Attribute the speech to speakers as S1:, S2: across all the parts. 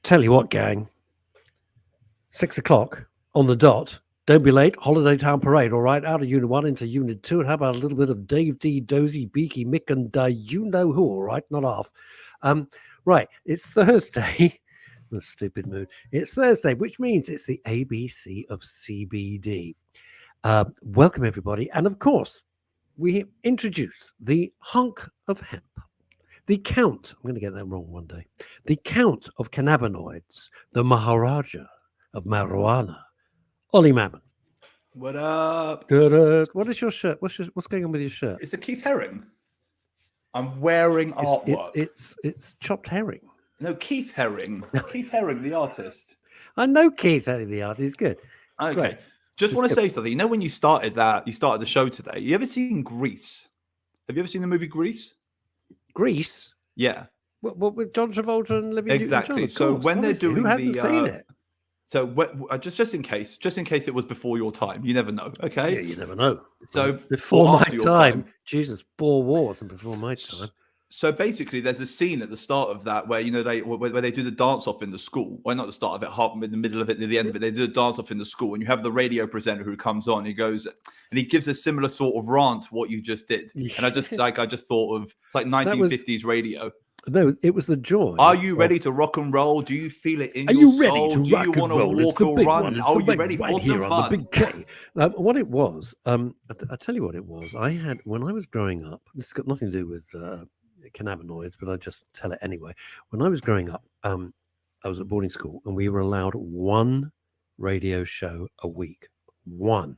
S1: Tell you what, gang, 6 o'clock on the dot. Don't be late. Holiday Town Parade, all right? Out of Unit 1 into Unit 2. And how about a little bit of Dave D, Dozy, Beaky, Mick, and you know who, all right? Not half. Right, it's Thursday. I'm in a stupid mood. It's Thursday, which means it's the ABC of CBD. Welcome, everybody. And of course, we introduce the hunk of hemp. The Count, I'm going to get that wrong one day. The Count of cannabinoids, the Maharaja of marijuana, Ollie Mammon.
S2: What up?
S1: Good. What is your shirt? What's going on with your shirt?
S2: It's the Keith Haring. I'm wearing artwork.
S1: It's chopped herring.
S2: No, Keith Haring. Keith Haring, the artist.
S1: I know Keith Haring, the artist. He's good.
S2: Okay.
S1: Great.
S2: Just want to say something. You know, when you started the show today, you ever seen Grease? Have you ever seen the movie Grease?
S1: Grease?
S2: Yeah.
S1: What with John Travolta and Olivia
S2: Exactly.
S1: Newton-John?
S2: So when they're doing
S1: who hasn't seen it?
S2: So just in case it was before your time, you never know. Okay.
S1: Yeah, you never know.
S2: So
S1: before my time, Jesus, Boer Wars and before my time.
S2: So basically, there's a scene at the start of that where where they do the dance off in the school. Well, not the start of it, half in the middle of it, near the end of it. They do the dance off in the school, and you have the radio presenter who comes on. He goes and he gives a similar sort of rant to what you just did. And I just thought of it's like 1950s radio.
S1: No, it was the joy.
S2: Are you ready to rock and roll? Do you feel it in
S1: your
S2: your
S1: soul?
S2: soul?
S1: Do you
S2: want to walk or run? Are you ready for some fun?
S1: On the big K. What it was, I tell you what it was. I had when I was growing up. This has got nothing to do with cannabinoids, but I just tell it anyway. When I was growing up, I was at boarding school, and we were allowed one radio show a week. One,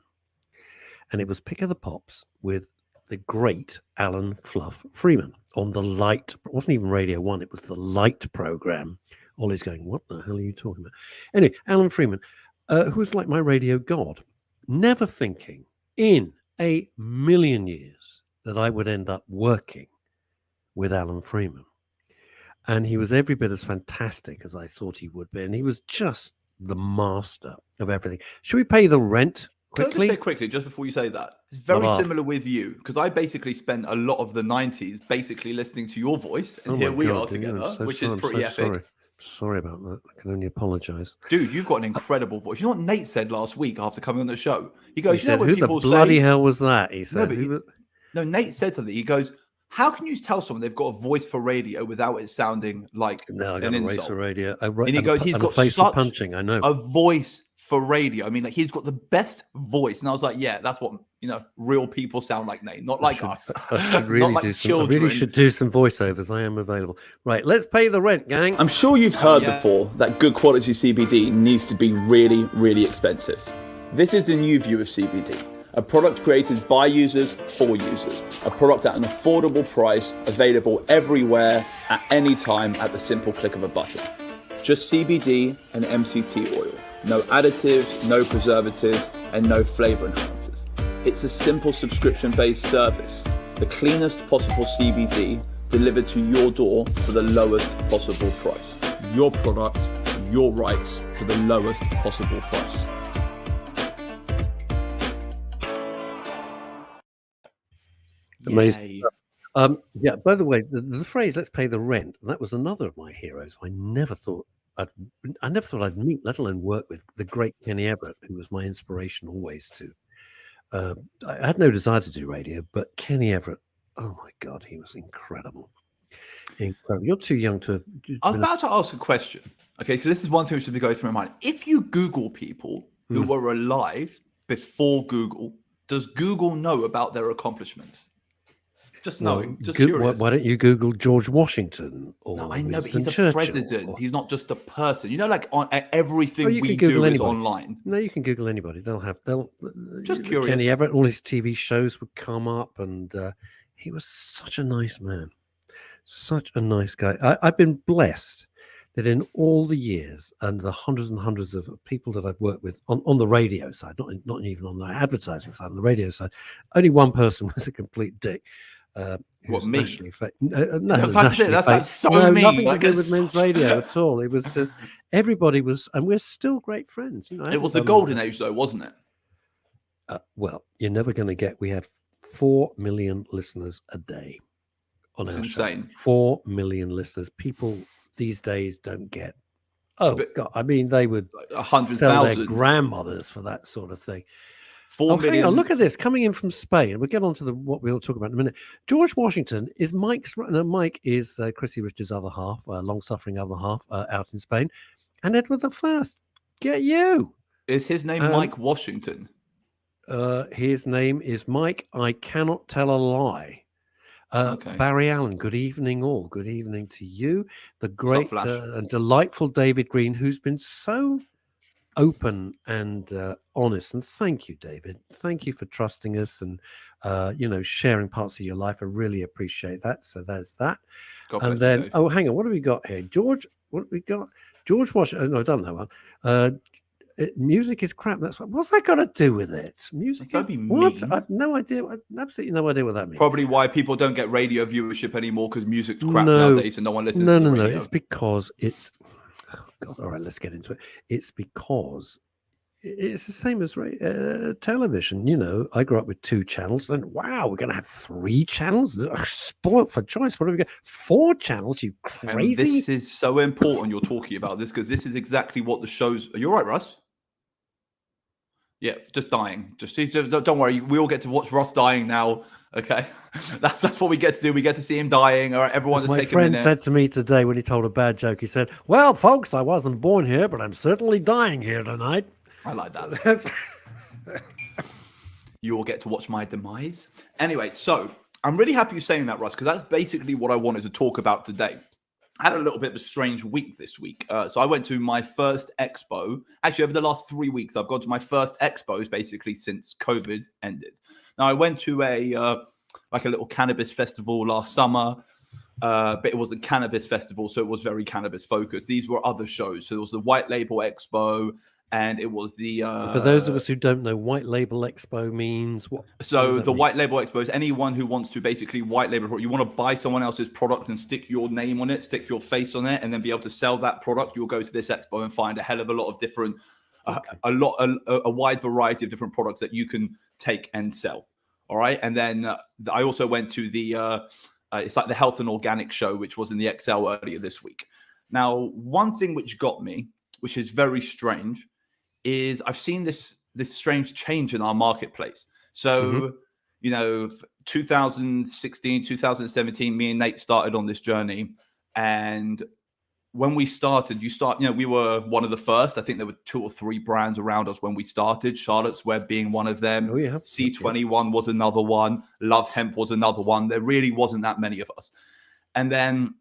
S1: and it was Pick of the Pops with the great Alan Fluff Freeman on the Light. It wasn't even Radio 1, it was the Light program. Ollie's going, what the hell are you talking about? Anyway, Alan Freeman, who was like my radio god, never thinking in a million years that I would end up working with Alan Freeman. And he was every bit as fantastic as I thought he would be. And he was just the master of everything. Should we pay the rent?
S2: Can I just say quickly, just before you say that, it's very similar with you, because I basically spent a lot of the 90s basically listening to your voice, and here we are together, which is pretty epic.
S1: Sorry about that. I can only apologize.
S2: Dude, you've got an incredible voice. You know what Nate said last week after coming on the show? He goes,
S1: he said, who the bloody hell was that? He said,
S2: no, Nate said something. He goes, how can you tell someone they've got a voice for radio without it sounding like an insult?
S1: Voice for radio.
S2: And he goes, he's got
S1: face
S2: such
S1: for punching. I know
S2: a voice for radio. I mean, like, he's got the best voice. And I was like, yeah, that's what, real people sound like, Nate, not like us.
S1: I should really should do some voiceovers. I am available. Right, let's pay the rent, gang.
S3: I'm sure you've heard before that good quality CBD needs to be really, really expensive. This is the new view of CBD. A product created by users for users. A product at an affordable price, available everywhere, at any time, at the simple click of a button. Just CBD and MCT oil. No additives, no preservatives, and no flavor enhancers. It's a simple subscription-based service. The cleanest possible CBD delivered to your door for the lowest possible price. Your product, your rights for the lowest possible price.
S1: Amazing. Yeah, by the way, the phrase "let's pay the rent," that was another of my heroes. I never thought I'd meet, let alone work with, the great Kenny Everett, who was my inspiration always to. I had no desire to do radio, but Kenny Everett, oh my God, he was incredible. Incredible. You're too young to have.
S2: I was about to ask a question, okay, because this is one thing which should be going through my mind. If you Google people who were alive before Google, does Google know about their accomplishments? Just knowing, just curious.
S1: Why don't you Google George Washington? Or
S2: no, I know, but he's
S1: Churchill,
S2: a president. He's not just a person. Like on everything we do is online.
S1: No, you can Google anybody. They'll
S2: just curious.
S1: Kenny Everett, all his TV shows would come up, and he was such a nice man, such a nice guy. I've been blessed that in all the years and the hundreds and hundreds of people that I've worked with on the radio side, not even on the advertising side, on the radio side, only one person was a complete dick.
S2: What, me?
S1: No,
S2: that's so mean.
S1: Nothing to do with men's radio at all. It was just everybody was, and we're still great friends.
S2: It was the golden age, though, wasn't it?
S1: Well, you're never going to get. We had 4 million listeners a day on our show. 4 million listeners. People these days don't get Oh,
S2: But
S1: God. I mean, they would
S2: like 100,000,
S1: sell their grandmothers for that sort of thing.
S2: 4
S1: Oh, hang
S2: million.
S1: on. Look at this coming in from Spain. We'll get on to what we'll talk about in a minute. George Washington is Mike's. No, Mike is Chrissy Richards' other half, long-suffering other half, out in Spain, and Edward the First. Get you.
S2: Is his name Mike Washington?
S1: His name is Mike. I cannot tell a lie.
S2: Okay.
S1: Barry Allen. Good evening, all. Good evening to you, the great
S2: Flash?
S1: and delightful David Green, who's been so open and honest, and thank you, David. Thank you for trusting us and sharing parts of your life. I really appreciate that. So there's that.
S2: God bless
S1: And
S2: you,
S1: then
S2: Dave.
S1: hang on, what have we got here? George, what have we got? George Washington. No, I've done that one. Music is crap. That's what's that got to do with it? Music.
S2: Don't be
S1: what?
S2: mean.
S1: I've no idea. Absolutely no idea what that means.
S2: Probably why people don't get radio viewership anymore, because music's crap nowadays and no one listens to the radio.
S1: No. It's because it's. Oh God, all right, let's get into it. It's because it's the same as television. You know, I grew up with 2 channels. Then, wow, we're going to have 3 channels? Ugh, spoiled for choice. What have we got? 4 channels? You
S2: And
S1: crazy?
S2: this is so important you're talking about this, because this is exactly what the shows. Are you all right, Russ? Yeah, just dying. Just don't worry. We all get to watch Russ dying now. Okay, that's what we get to do. We get to see him dying. All right, everyone just
S1: my
S2: take a
S1: friend
S2: minute.
S1: said to me today when he told a bad joke, he said, "Well, folks, I wasn't born here, but I'm certainly dying here tonight."
S2: I like that. You all get to watch my demise. Anyway, so I'm really happy you're saying that, Russ, because that's basically what I wanted to talk about today. I had a little bit of a strange week this week. So I went to my first expo. Actually, over the last 3 weeks, I've gone to my first expos basically since COVID ended. Now, I went to a little cannabis festival last summer, but it was a cannabis festival, so it was very cannabis focused. These were other shows. So there was the White Label Expo, and it was the
S1: For those of us who don't know, White Label Expo means what?
S2: So the White Label Expo is anyone who wants to basically white label. You want to buy someone else's product and stick your name on it, stick your face on it, and then be able to sell that product. You'll go to this expo and find a hell of a lot of different, a wide variety of different products that you can take and sell. All right, and then I also went to the it's like the Health and Organic Show, which was in the XL earlier this week. Now, one thing which got me, which is very strange, is I've seen this strange change in our marketplace. So, 2016, 2017, me and Nate started on this journey. And when we started, we were one of the first. I think there were 2 or 3 brands around us when we started. Charlotte's Web being one of them.
S1: Oh, yeah.
S2: C21 was another one. Love Hemp was another one. There really wasn't that many of us. And then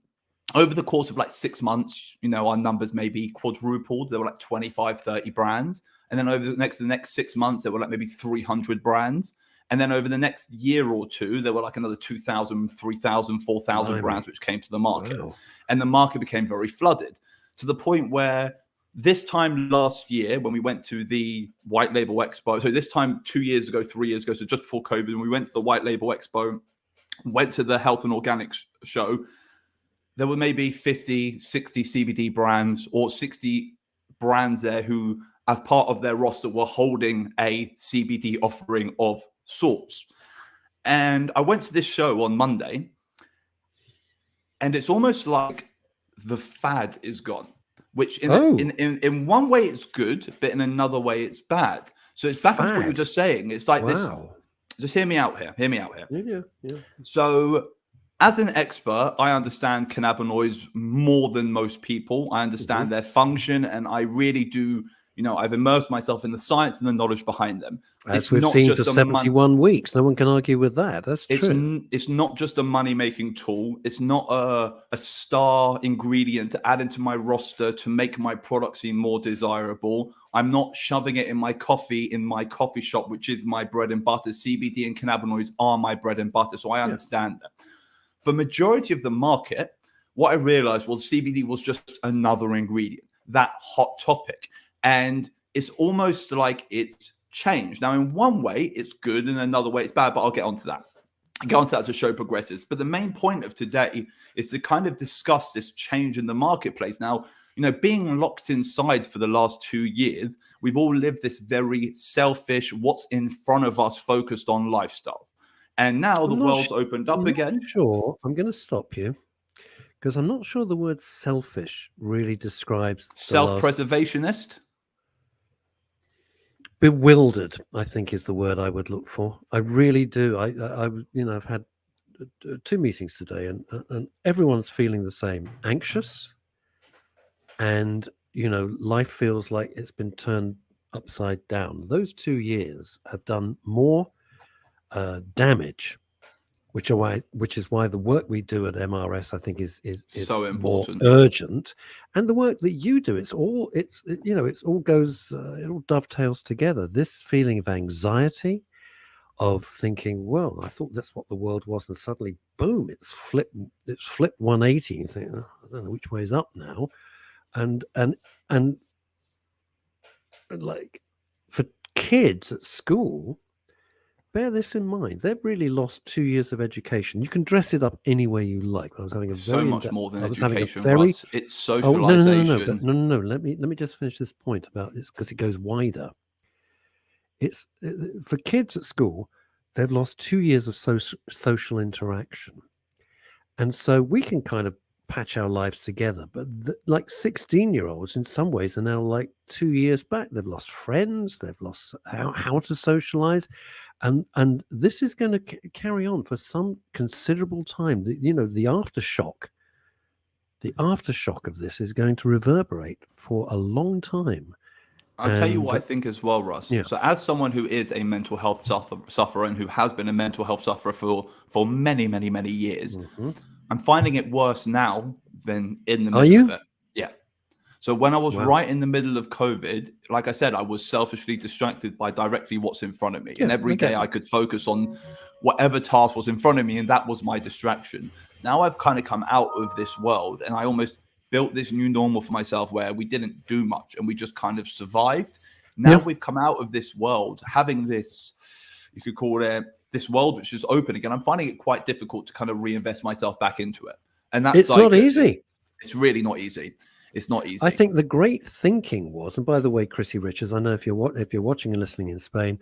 S2: over the course of like 6 months, our numbers maybe quadrupled. There were like 25, 30 brands. And then over the next 6 months, there were like maybe 300 brands. And then over the next year or 2, there were like another 2,000, 3,000, 4,000 brands which came to the market. Wow. And the market became very flooded to the point where this time last year, when we went to the White Label Expo, so this time 2 years ago, 3 years ago, so just before COVID, when we went to the White Label Expo, went to the Health and Organic Show, there were maybe 50, 60 CBD brands or 60 brands there who, as part of their roster, were holding a CBD offering of sorts. And I went to this show on Monday, and it's almost like the fad is gone, which in one way it's good, but in another way it's bad. So it's back to what you were just saying. It's like this. Just hear me out here.
S1: Yeah.
S2: So as an expert, I understand cannabinoids more than most people. I understand their function, and I really do. I've immersed myself in the science and the knowledge behind them.
S1: As we've seen for 71 weeks. No one can argue with that. That's true.
S2: It's not just a money-making tool. It's not a star ingredient to add into my roster to make my product seem more desirable. I'm not shoving it in my coffee shop, which is my bread and butter. CBD and cannabinoids are my bread and butter, so I understand that. For majority of the market, what I realized was CBD was just another ingredient, that hot topic. And it's almost like it's changed. Now, in one way, it's good, and another way, it's bad, but I'll get onto that. I'll get onto that as the show progresses. But the main point of today is to kind of discuss this change in the marketplace. Now, being locked inside for the last 2 years, we've all lived this very selfish, what's in front of us, focused on lifestyle. And now the world's opened up again.
S1: Sure, I'm going to stop you. because I'm not sure the word selfish really describes the last.
S2: Self-preservationist.
S1: Bewildered, I think, is the word I would look for. I really do. I've had 2 meetings today, and everyone's feeling the same: anxious, and life feels like it's been turned upside down. Those 2 years have done more damage, which is why the work we do at MRS, I think, is
S2: So
S1: more
S2: important.
S1: urgent, and the work that you do, it all dovetails together. This feeling of anxiety, of thinking, well, I thought that's what the world was, and suddenly, boom, it's flipped 180. You think, oh, I don't know which way is up now, and like for kids at school, bear this in mind. They've really lost 2 years of education. You can dress it up any way you like. I was having a
S2: So
S1: very
S2: much
S1: in-depth,
S2: more than
S1: I was having a
S2: education,
S1: very
S2: Russ. It's
S1: oh
S2: socialization.
S1: no. Let me just finish this point about this, because it goes wider. It's for kids at school. They've lost 2 years of social interaction, and so we can kind of patch our lives together. But like 16-year-olds, in some ways, are now like 2 years back. They've lost friends. They've lost how to socialize. And this is going to carry on for some considerable time. The aftershock of this is going to reverberate for a long time.
S2: I'll tell you what I think as well, Russ.
S1: Yeah.
S2: So as someone who is a mental health sufferer and who has been a mental health sufferer for many, many, many years, I'm finding it worse now than in the middle of it. Yeah. So when I was right in the middle of COVID, like I said, I was selfishly distracted by directly what's in front of me. And every day I could focus on whatever task was in front of me, and that was my distraction. Now I've kind of come out of this world, and I almost built this new normal for myself where we didn't do much and we just kind of survived. Now we've come out of this world, having this, you could call it this world which is open again. I'm finding it quite difficult to kind of reinvest myself back into it. And that's
S1: not easy.
S2: It's really not easy. It's not easy.
S1: I think the great thinking was, and by the way, Chrissy Richards, I know if you're watching and listening in Spain,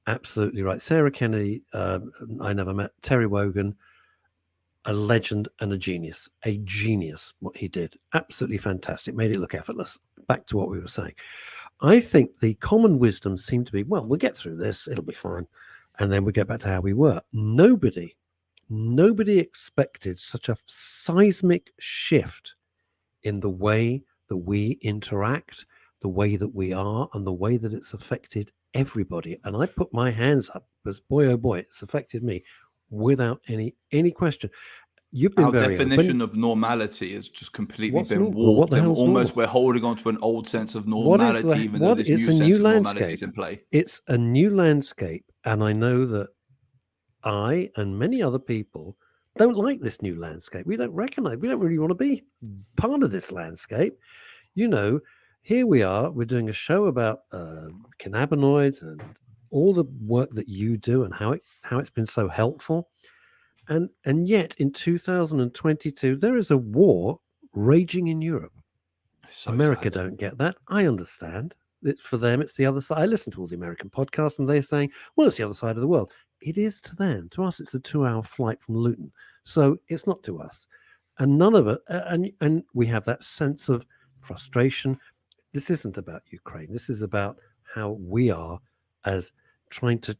S1: absolutely right. Sarah Kennedy, I never met. Terry Wogan, a legend and a genius, what he did. Absolutely fantastic. Made it look effortless. Back to what we were saying. I think the common wisdom seemed to be, well, we'll get through this. It'll be fine. And then we get back to how we were. Nobody expected such a seismic shift in the way that we interact, the way that we are, and the way that it's affected everybody. And I put my hands up because, boy, oh boy, it's affected me without any question. You've been
S2: Our definition of normality has just completely been
S1: warped.
S2: What the
S1: hell's
S2: almost we're holding on to an old sense of normality, even though this new sense of normality is in play.
S1: It's a new landscape, and I know that I and many other people don't like this new landscape. We don't really want to be part of this landscape. Here we are, we're doing a show about cannabinoids and all the work that you do and how it's been so helpful. And yet in 2022, there is a war raging in Europe.
S2: So
S1: America
S2: sad.
S1: don't get that. I understand. It's for them, it's the other side. I listen to all the American podcasts and they're saying, well, it's the other side of the world. It is to them. To us, it's a 2-hour flight from Luton. So it's not to us. And none of it, and we have that sense of frustration. This isn't about Ukraine. This is about how we are as trying to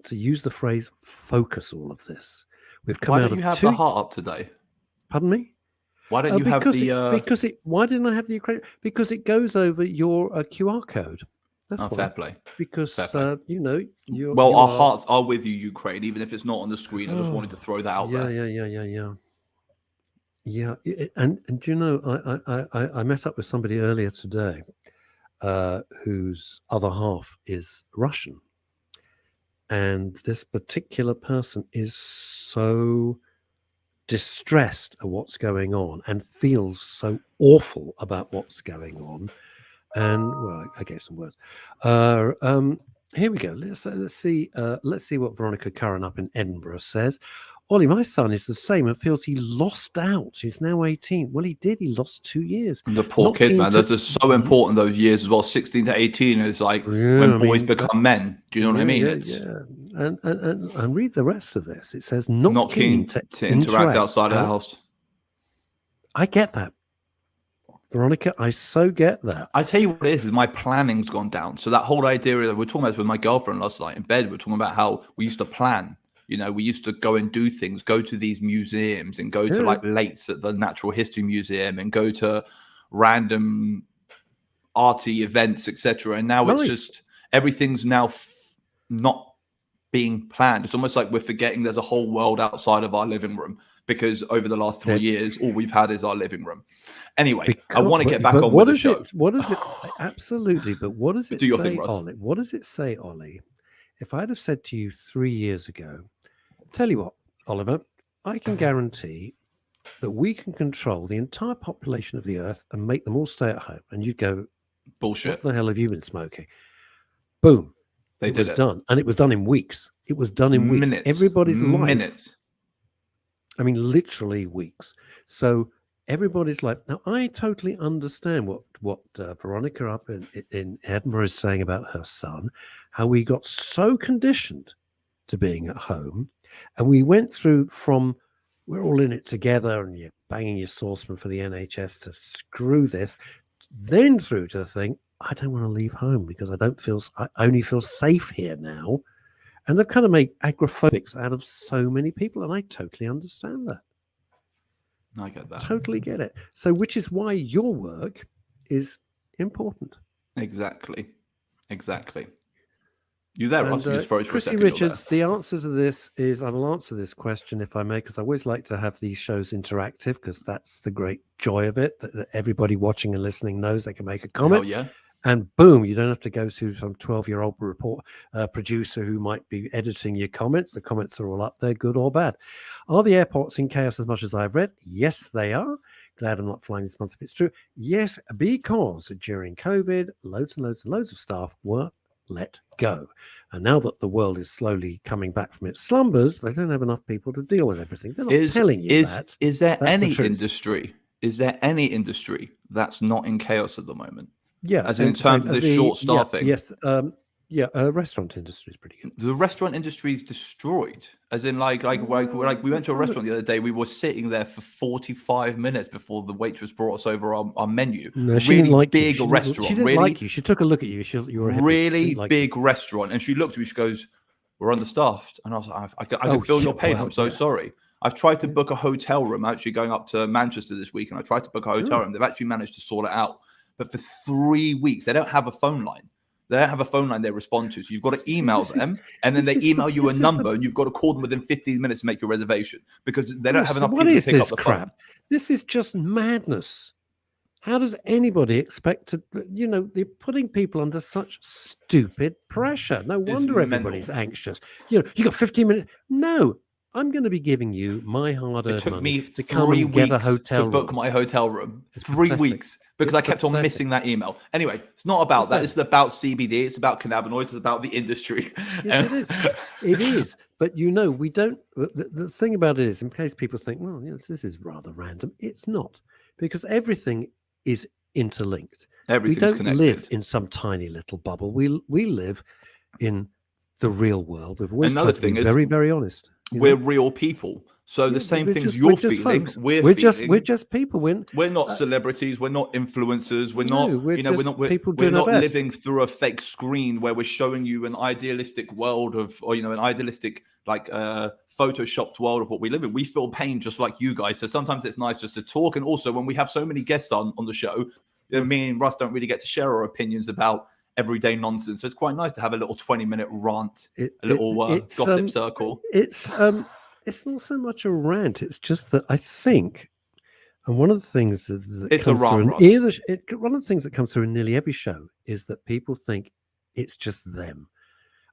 S1: use the phrase, focus all of this. We've come
S2: Why
S1: out
S2: don't you
S1: of
S2: have the heart up today?
S1: Pardon me?
S2: Why don't you have the...
S1: Why didn't I have the Ukraine? Because it goes over your QR code. That's why.
S2: Fair play.
S1: Because
S2: Fair play.
S1: our
S2: hearts are with you, Ukraine, even if it's not on the screen. I just wanted to throw that out there.
S1: Yeah. And I met up with somebody earlier today whose other half is Russian. And this particular person is so distressed at what's going on and feels so awful about what's going on. And well, I gave some words. Here we go. Let's see what Veronica Curran up in Edinburgh says. Ollie, my son is the same and feels he lost out. He's now 18. Well, he did. He lost 2 years.
S2: And the poor kid, man. Those are so important, those years as well. 16 to 18 is like when boys become men. Do you know what I mean?
S1: And read the rest of this. It says not keen to
S2: interact outside of the house.
S1: I get that, Veronica. I so get that.
S2: I tell you what it is my planning's gone down. So that whole idea that we're talking about this with my girlfriend last night in bed, we're talking about how we used to plan. You know, we used to go and do things, go to these museums and go to like Lates at the Natural History Museum and go to random arty events, etc. And now it's just everything's now not being planned. It's almost like we're forgetting there's a whole world outside of our living room, because over the last 3 years, all we've had is our living room. Anyway, I want to get back on with the show.
S1: What is it? Absolutely. But what does it
S2: Do your
S1: say,
S2: thing, Russ.
S1: Ollie? What does it say, Ollie? If I'd have said to you 3 years ago, tell you what, Oliver, I can guarantee that we can control the entire population of the earth and make them all stay at home. And you'd go,
S2: bullshit.
S1: What the hell have you been smoking? Boom.
S2: It was
S1: done. And it was done in weeks. It was done in weeks.
S2: Minutes.
S1: Everybody's life.
S2: Minutes.
S1: I mean, literally weeks. So everybody's life. Now, I totally understand what Veronica up in Edinburgh is saying about her son, how we got so conditioned to being at home. And we went through from, we're all in it together and you're banging your saucepan for the NHS to screw this, then through to the thing, I don't want to leave home because I only feel safe here now. And they've kind of made agoraphobics out of so many people. And I totally understand that.
S2: I get that.
S1: Totally get it. So, which is why your work is important.
S2: Exactly. You there, Ross? You just froze for a
S1: Chrissy
S2: second.
S1: Richards, the answer to this is, I will answer this question if I may, because I always like to have these shows interactive, because that's the great joy of it, that everybody watching and listening knows they can make a comment.
S2: Oh, yeah.
S1: And boom, you don't have to go to some 12-year-old producer who might be editing your comments. The comments are all up there, good or bad. Are the airports in chaos as much as I've read? Yes, they are. Glad I'm not flying this month if it's true. Yes, because during COVID, loads and loads and loads of staff were let go. And now that the world is slowly coming back from its slumbers, they don't have enough people to deal with everything. They're not telling you that.
S2: Is there any industry? Is there any industry that's not in chaos at the moment?
S1: Yeah,
S2: as in terms of the short staffing.
S1: Restaurant industry is pretty good.
S2: The restaurant industry is destroyed. As in, like we went to a restaurant the other day. We were sitting there for 45 minutes before the waitress brought us over our menu.
S1: No, she
S2: really
S1: didn't like
S2: big
S1: you.
S2: restaurant.
S1: She didn't
S2: really
S1: like you. She took a look at you. You were a
S2: really big restaurant, and she looked at me. She goes, "We're understaffed," and I was like, "I can feel your pain. I'm so sorry." I've tried to book a hotel room. I'm actually going up to Manchester this week, and I tried to book a hotel room. They've actually managed to sort it out. But for 3 weeks, they don't have a phone line. They don't have a phone line they respond to. So you've got to email them, and then they email you a number, and you've got to call them within 15 minutes to make your reservation, because they don't have enough people to pick up the phone.
S1: This is just madness. How does anybody expect to, they're putting people under such stupid pressure. No wonder everybody's anxious. You got 15 minutes. No, I'm going to be giving you my hard-earned money to come and get a hotel room.
S2: To book my hotel room. 3 weeks. Because I kept on missing that email. Anyway, it's not about that. It's about CBD. It's about cannabinoids. It's about the industry.
S1: Yes, it is. It is. But we don't. The thing about it is, in case people think, well, this is rather random. It's not, because everything is interlinked.
S2: Everything's
S1: we don't
S2: connected.
S1: Live in some tiny little bubble. We live in the real world. We've always tried to be very, very honest.
S2: We're real people. So the same things you're feeling, we're feeling.
S1: We're just people.
S2: We're not celebrities. We're not influencers. We're not.
S1: We're not
S2: living through a fake screen where we're showing you an idealistic world of, an idealistic photoshopped world of what we live in. We feel pain just like you guys. So sometimes it's nice just to talk. And also, when we have so many guests on the show, me and Russ don't really get to share our opinions about everyday nonsense. So it's quite nice to have a little 20-minute rant, a little gossip circle.
S1: It's not so much a rant. It's just that I think, and one of the things that
S2: it's a rant.
S1: One of the things that comes through in nearly every show is that people think it's just them.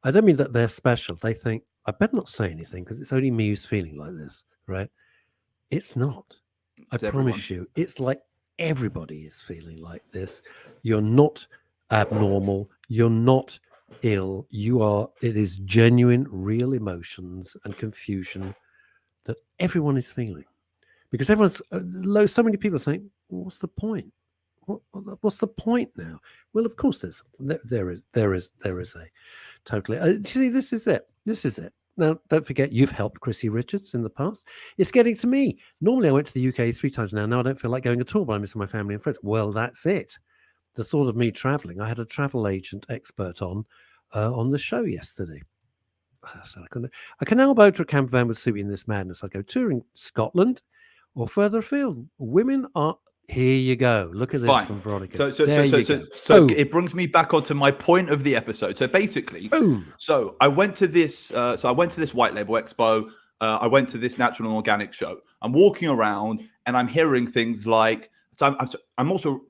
S1: I don't mean that they're special. They think, I better not say anything because it's only me who's feeling like this, right? It's not. I promise you. It's like everybody is feeling like this. You're not abnormal. You're not ill. It is genuine, real emotions and confusion that everyone is feeling, because so many people are saying, well, what's the point? What's the point now? Well, of course there is a totally see, this is it Now, don't forget, you've helped Chrissy Richards in the past. It's getting to me. Normally, I went to the UK 3 times now. Now I don't feel like going at all, but I'm missing my family and friends. Well, that's it. The thought of me traveling. I had a travel agent expert on the show yesterday. So I can elbow to a camper van with Susie in this madness. I go touring Scotland or further afield. Women are... Here you go. Look at this
S2: Fine.
S1: from Veronica.
S2: So it brings me back onto my point of the episode. So basically, so I went to this. White Label Expo. I went to this natural and organic show. I'm walking around and I'm hearing things like. So I'm also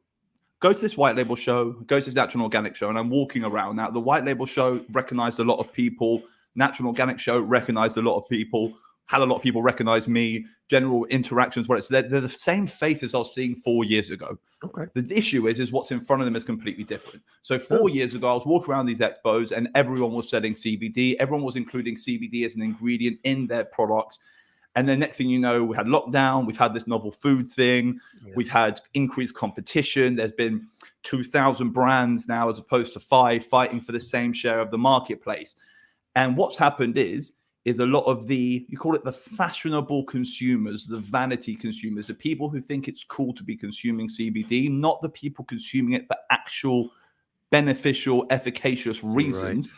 S2: go to this White Label show, go to this natural and organic show, and I'm walking around. Now the White Label show recognized a lot of people. Natural and organic show recognized a lot of people. Had a lot of people recognize me, general interactions where they're the same faces I was seeing 4 years ago.
S1: Okay.
S2: The issue is what's in front of them is completely different. So 4 years ago, I was walking around these expos and everyone was selling CBD. Everyone was including CBD as an ingredient in their products. And then next thing you know, we had lockdown. We've had this novel food thing. Yeah. We've had increased competition. There's been 2,000 brands now as opposed to 5 fighting for the same share of the marketplace. And what's happened is a lot of you call it the fashionable consumers, the vanity consumers, the people who think it's cool to be consuming CBD, not the people consuming it for actual beneficial, efficacious reasons.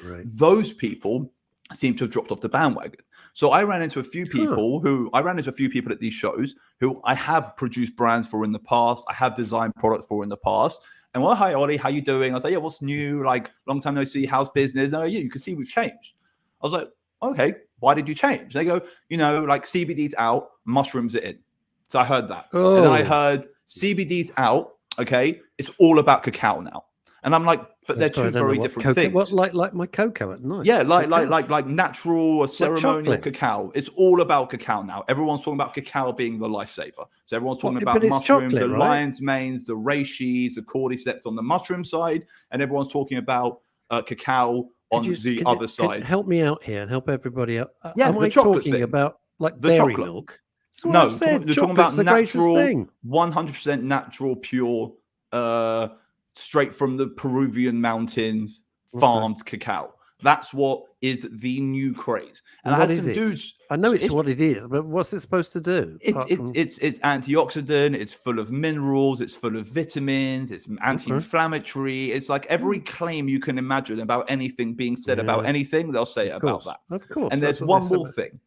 S1: Right.
S2: Those people seem to have dropped off the bandwagon. So I ran into a few people at these shows who I have produced brands for in the past. I have designed products for in the past. And well, hi, Ollie, how you doing? I was like, yeah, what's new? Like, long time no see. How's business? No, you can see we've changed. I was like, okay, why did you change? They go, like CBD's out, mushrooms are in. So I heard that. And then I heard CBD's out, okay, it's all about cacao now. And I'm like, but they're two very different things.
S1: What, like my cocoa at night?
S2: Yeah, like natural or ceremonial cacao. It's all about cacao now. Everyone's talking about cacao being the lifesaver. So everyone's talking about mushrooms, the lion's manes, the reishis, the cordyceps on the mushroom side, and everyone's talking about cacao on the other side.
S1: Help me out here and help everybody out.
S2: Yeah,
S1: am I talking about like the dairy milk?
S2: No, you're talking about natural, 100% natural, pure, straight from the Peruvian mountains, farmed cacao. That's what is the new craze. And I had some dudes.
S1: I know it's what it is, but what's it supposed to do?
S2: It's antioxidant. It's full of minerals. It's full of vitamins. It's anti-inflammatory. It's like every claim you can imagine about anything being said about anything, they'll say it about that.
S1: Of course.
S2: And there's one more thing: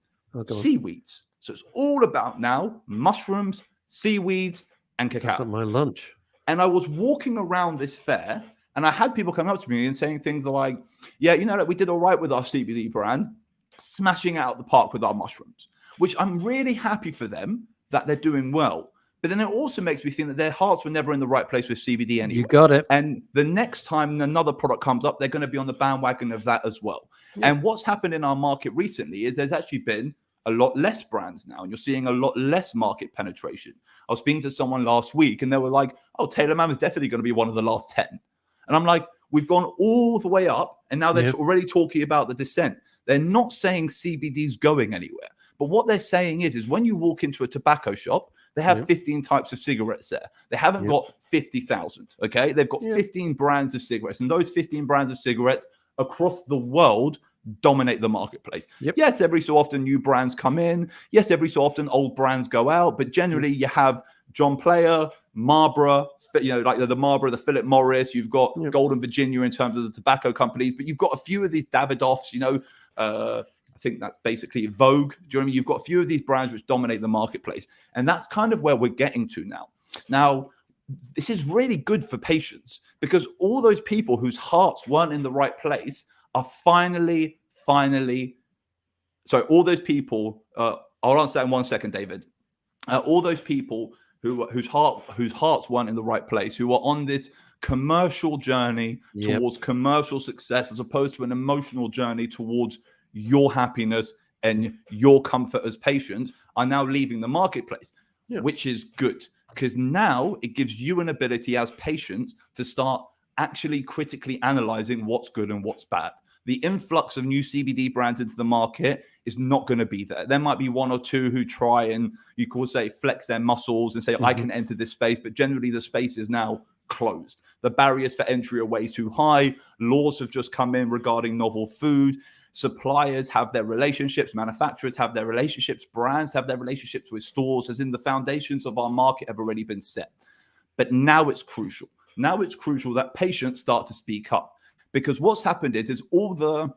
S2: seaweeds. So it's all about now mushrooms, seaweeds, and cacao.
S1: That's my lunch.
S2: And I was walking around this fair. And I had people come up to me and saying things like, yeah, we did all right with our CBD brand, smashing out the park with our mushrooms, which I'm really happy for them that they're doing well. But then it also makes me think that their hearts were never in the right place with CBD anyway.
S1: You got it.
S2: And the next time another product comes up, they're going to be on the bandwagon of that as well. Yeah. And what's happened in our market recently is there's actually been a lot less brands now, and you're seeing a lot less market penetration. I was speaking to someone last week and they were like, oh, Taylor Mam is definitely going to be one of the last 10. And I'm like, we've gone all the way up, and now they're already talking about the descent. They're not saying CBD's going anywhere. But what they're saying is when you walk into a tobacco shop, they have 15 types of cigarettes there. They haven't got 50,000, okay? They've got 15 brands of cigarettes. And those 15 brands of cigarettes across the world dominate the marketplace. Yes, every so often new brands come in. Yes, every so often old brands go out. But generally you have John Player, Marlboro, like the Marlboro, the Philip Morris, you've got Golden Virginia in terms of the tobacco companies, but you've got a few of these Davidoffs, I think that's basically Vogue. Do you know what I mean? You've got a few of these brands which dominate the marketplace. And that's kind of where we're getting to now. Now, this is really good for patients because all those people whose hearts weren't in the right place are finally, all those people, I'll answer that in 1 second, David. All those people whose hearts weren't in the right place, who are on this commercial journey towards commercial success as opposed to an emotional journey towards your happiness and your comfort as patients, are now leaving the marketplace, which is good because now it gives you an ability as patients to start actually critically analyzing what's good and what's bad. The influx of new CBD brands into the market is not going to be there. There might be one or two who try and you could say flex their muscles and say, I can enter this space, but generally the space is now closed. The barriers for entry are way too high. Laws have just come in regarding novel food. Suppliers have their relationships, manufacturers have their relationships, brands have their relationships with stores, as in the foundations of our market have already been set. But now it's crucial. Now it's crucial that patients start to speak up, because what's happened is all the,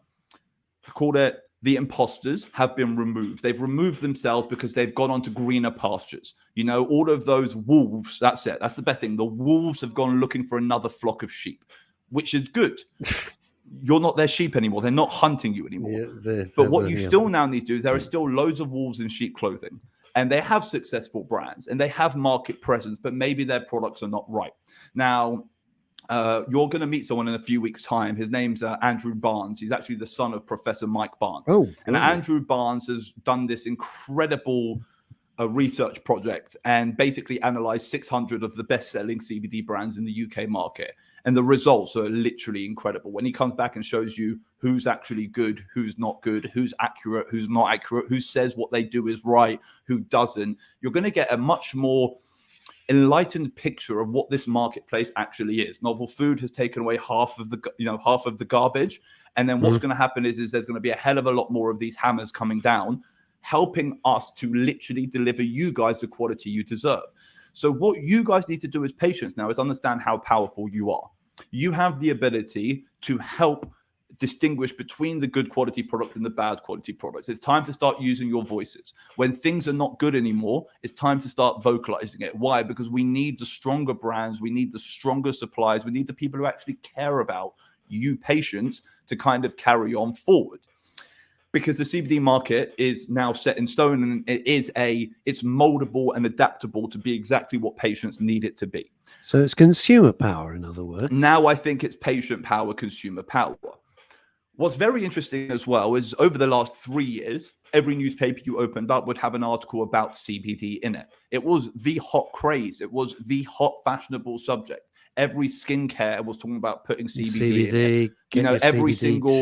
S2: call it, the imposters have been removed. They've removed themselves because they've gone on to greener pastures. You know, all of those wolves, that's it. That's the best thing. The wolves have gone looking for another flock of sheep, which is good. You're not their sheep anymore. They're not hunting you anymore.
S1: Yeah,
S2: but what you still now need to do, there are still loads of wolves in sheep clothing, and they have successful brands and they have market presence, but maybe their products are not right. Now, you're going to meet someone in a few weeks' time. His name's Andrew Barnes. He's actually the son of Professor Mike Barnes. And Andrew Barnes has done this incredible research project and basically analyzed 600 of the best-selling CBD brands in the UK market. And the results are literally incredible. When he comes back and shows you who's actually good, who's not good, who's accurate, who's not accurate, who says what they do is right, who doesn't, you're going to get a much more enlightened picture of what this marketplace actually is. Novel Food has taken away half of the garbage, and then what's going to happen is there's going to be a hell of a lot more of these hammers coming down, helping us to literally deliver you guys the quality you deserve. So what you guys need to do as patients now is understand how powerful you are. You have the ability to help distinguish between the good quality product and the bad quality products. It's time to start using your voices. When things are not good anymore, it's time to start vocalizing it. Why? Because we need the stronger brands, we need the stronger suppliers, we need the people who actually care about you patients to kind of carry on forward. Because the CBD market is now set in stone, and it's moldable and adaptable to be exactly what patients need it to be.
S1: So it's consumer power, in other words.
S2: Now I think it's patient power, consumer power. What's very interesting as well is over the last 3 years, every newspaper you opened up would have an article about CBD in it. It was the hot craze. It was the hot fashionable subject. Every skincare was talking about putting CBD in it. You know, every single,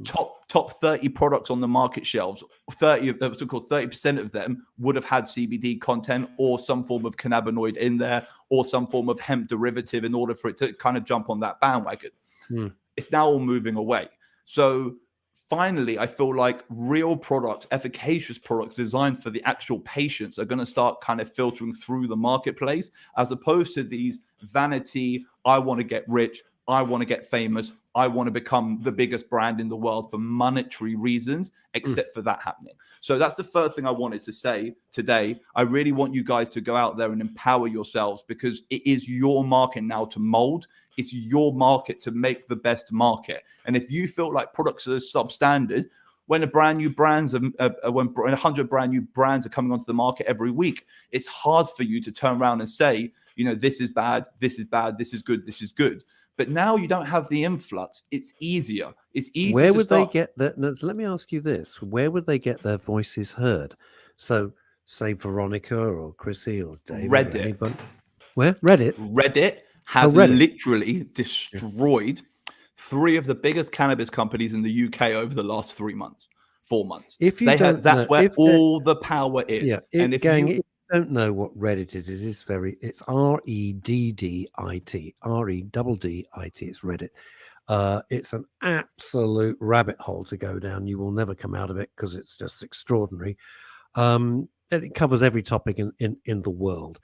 S2: top 30 products on the market shelves, 30% of them would have had CBD content or some form of cannabinoid in there or some form of hemp derivative in order for it to kind of jump on that bandwagon. It's now all moving away. So finally, I feel like real products, efficacious products designed for the actual patients are going to start kind of filtering through the marketplace, as opposed to these vanity, I want to get rich, I want to get famous, I want to become the biggest brand in the world for monetary reasons, except for that happening. So that's the first thing I wanted to say today. I really want you guys to go out there and empower yourselves, because it is your market now to mold. It's your market to make the best market. And if you feel like products are substandard, when 100 brand new brands are coming onto the market every week, it's hard for you to turn around and say, you know, this is bad, this is bad, this is good, this is good. But now you don't have the influx. It's easier. It's easier.
S1: Where would they get that? Let me ask you this: where would they get their voices heard? So, say Veronica or Chrissy or David.
S2: Reddit.
S1: Or anybody. Where? Reddit.
S2: Reddit has literally destroyed 3 of the biggest cannabis companies in the UK over the last 4 months. That's where all the power is.
S1: Yeah.
S2: And if
S1: you don't know what Reddit is, it's Reddit, REDDIT, It's Reddit. It's an absolute rabbit hole to go down. You will never come out of it because it's just extraordinary. And it covers every topic in the world.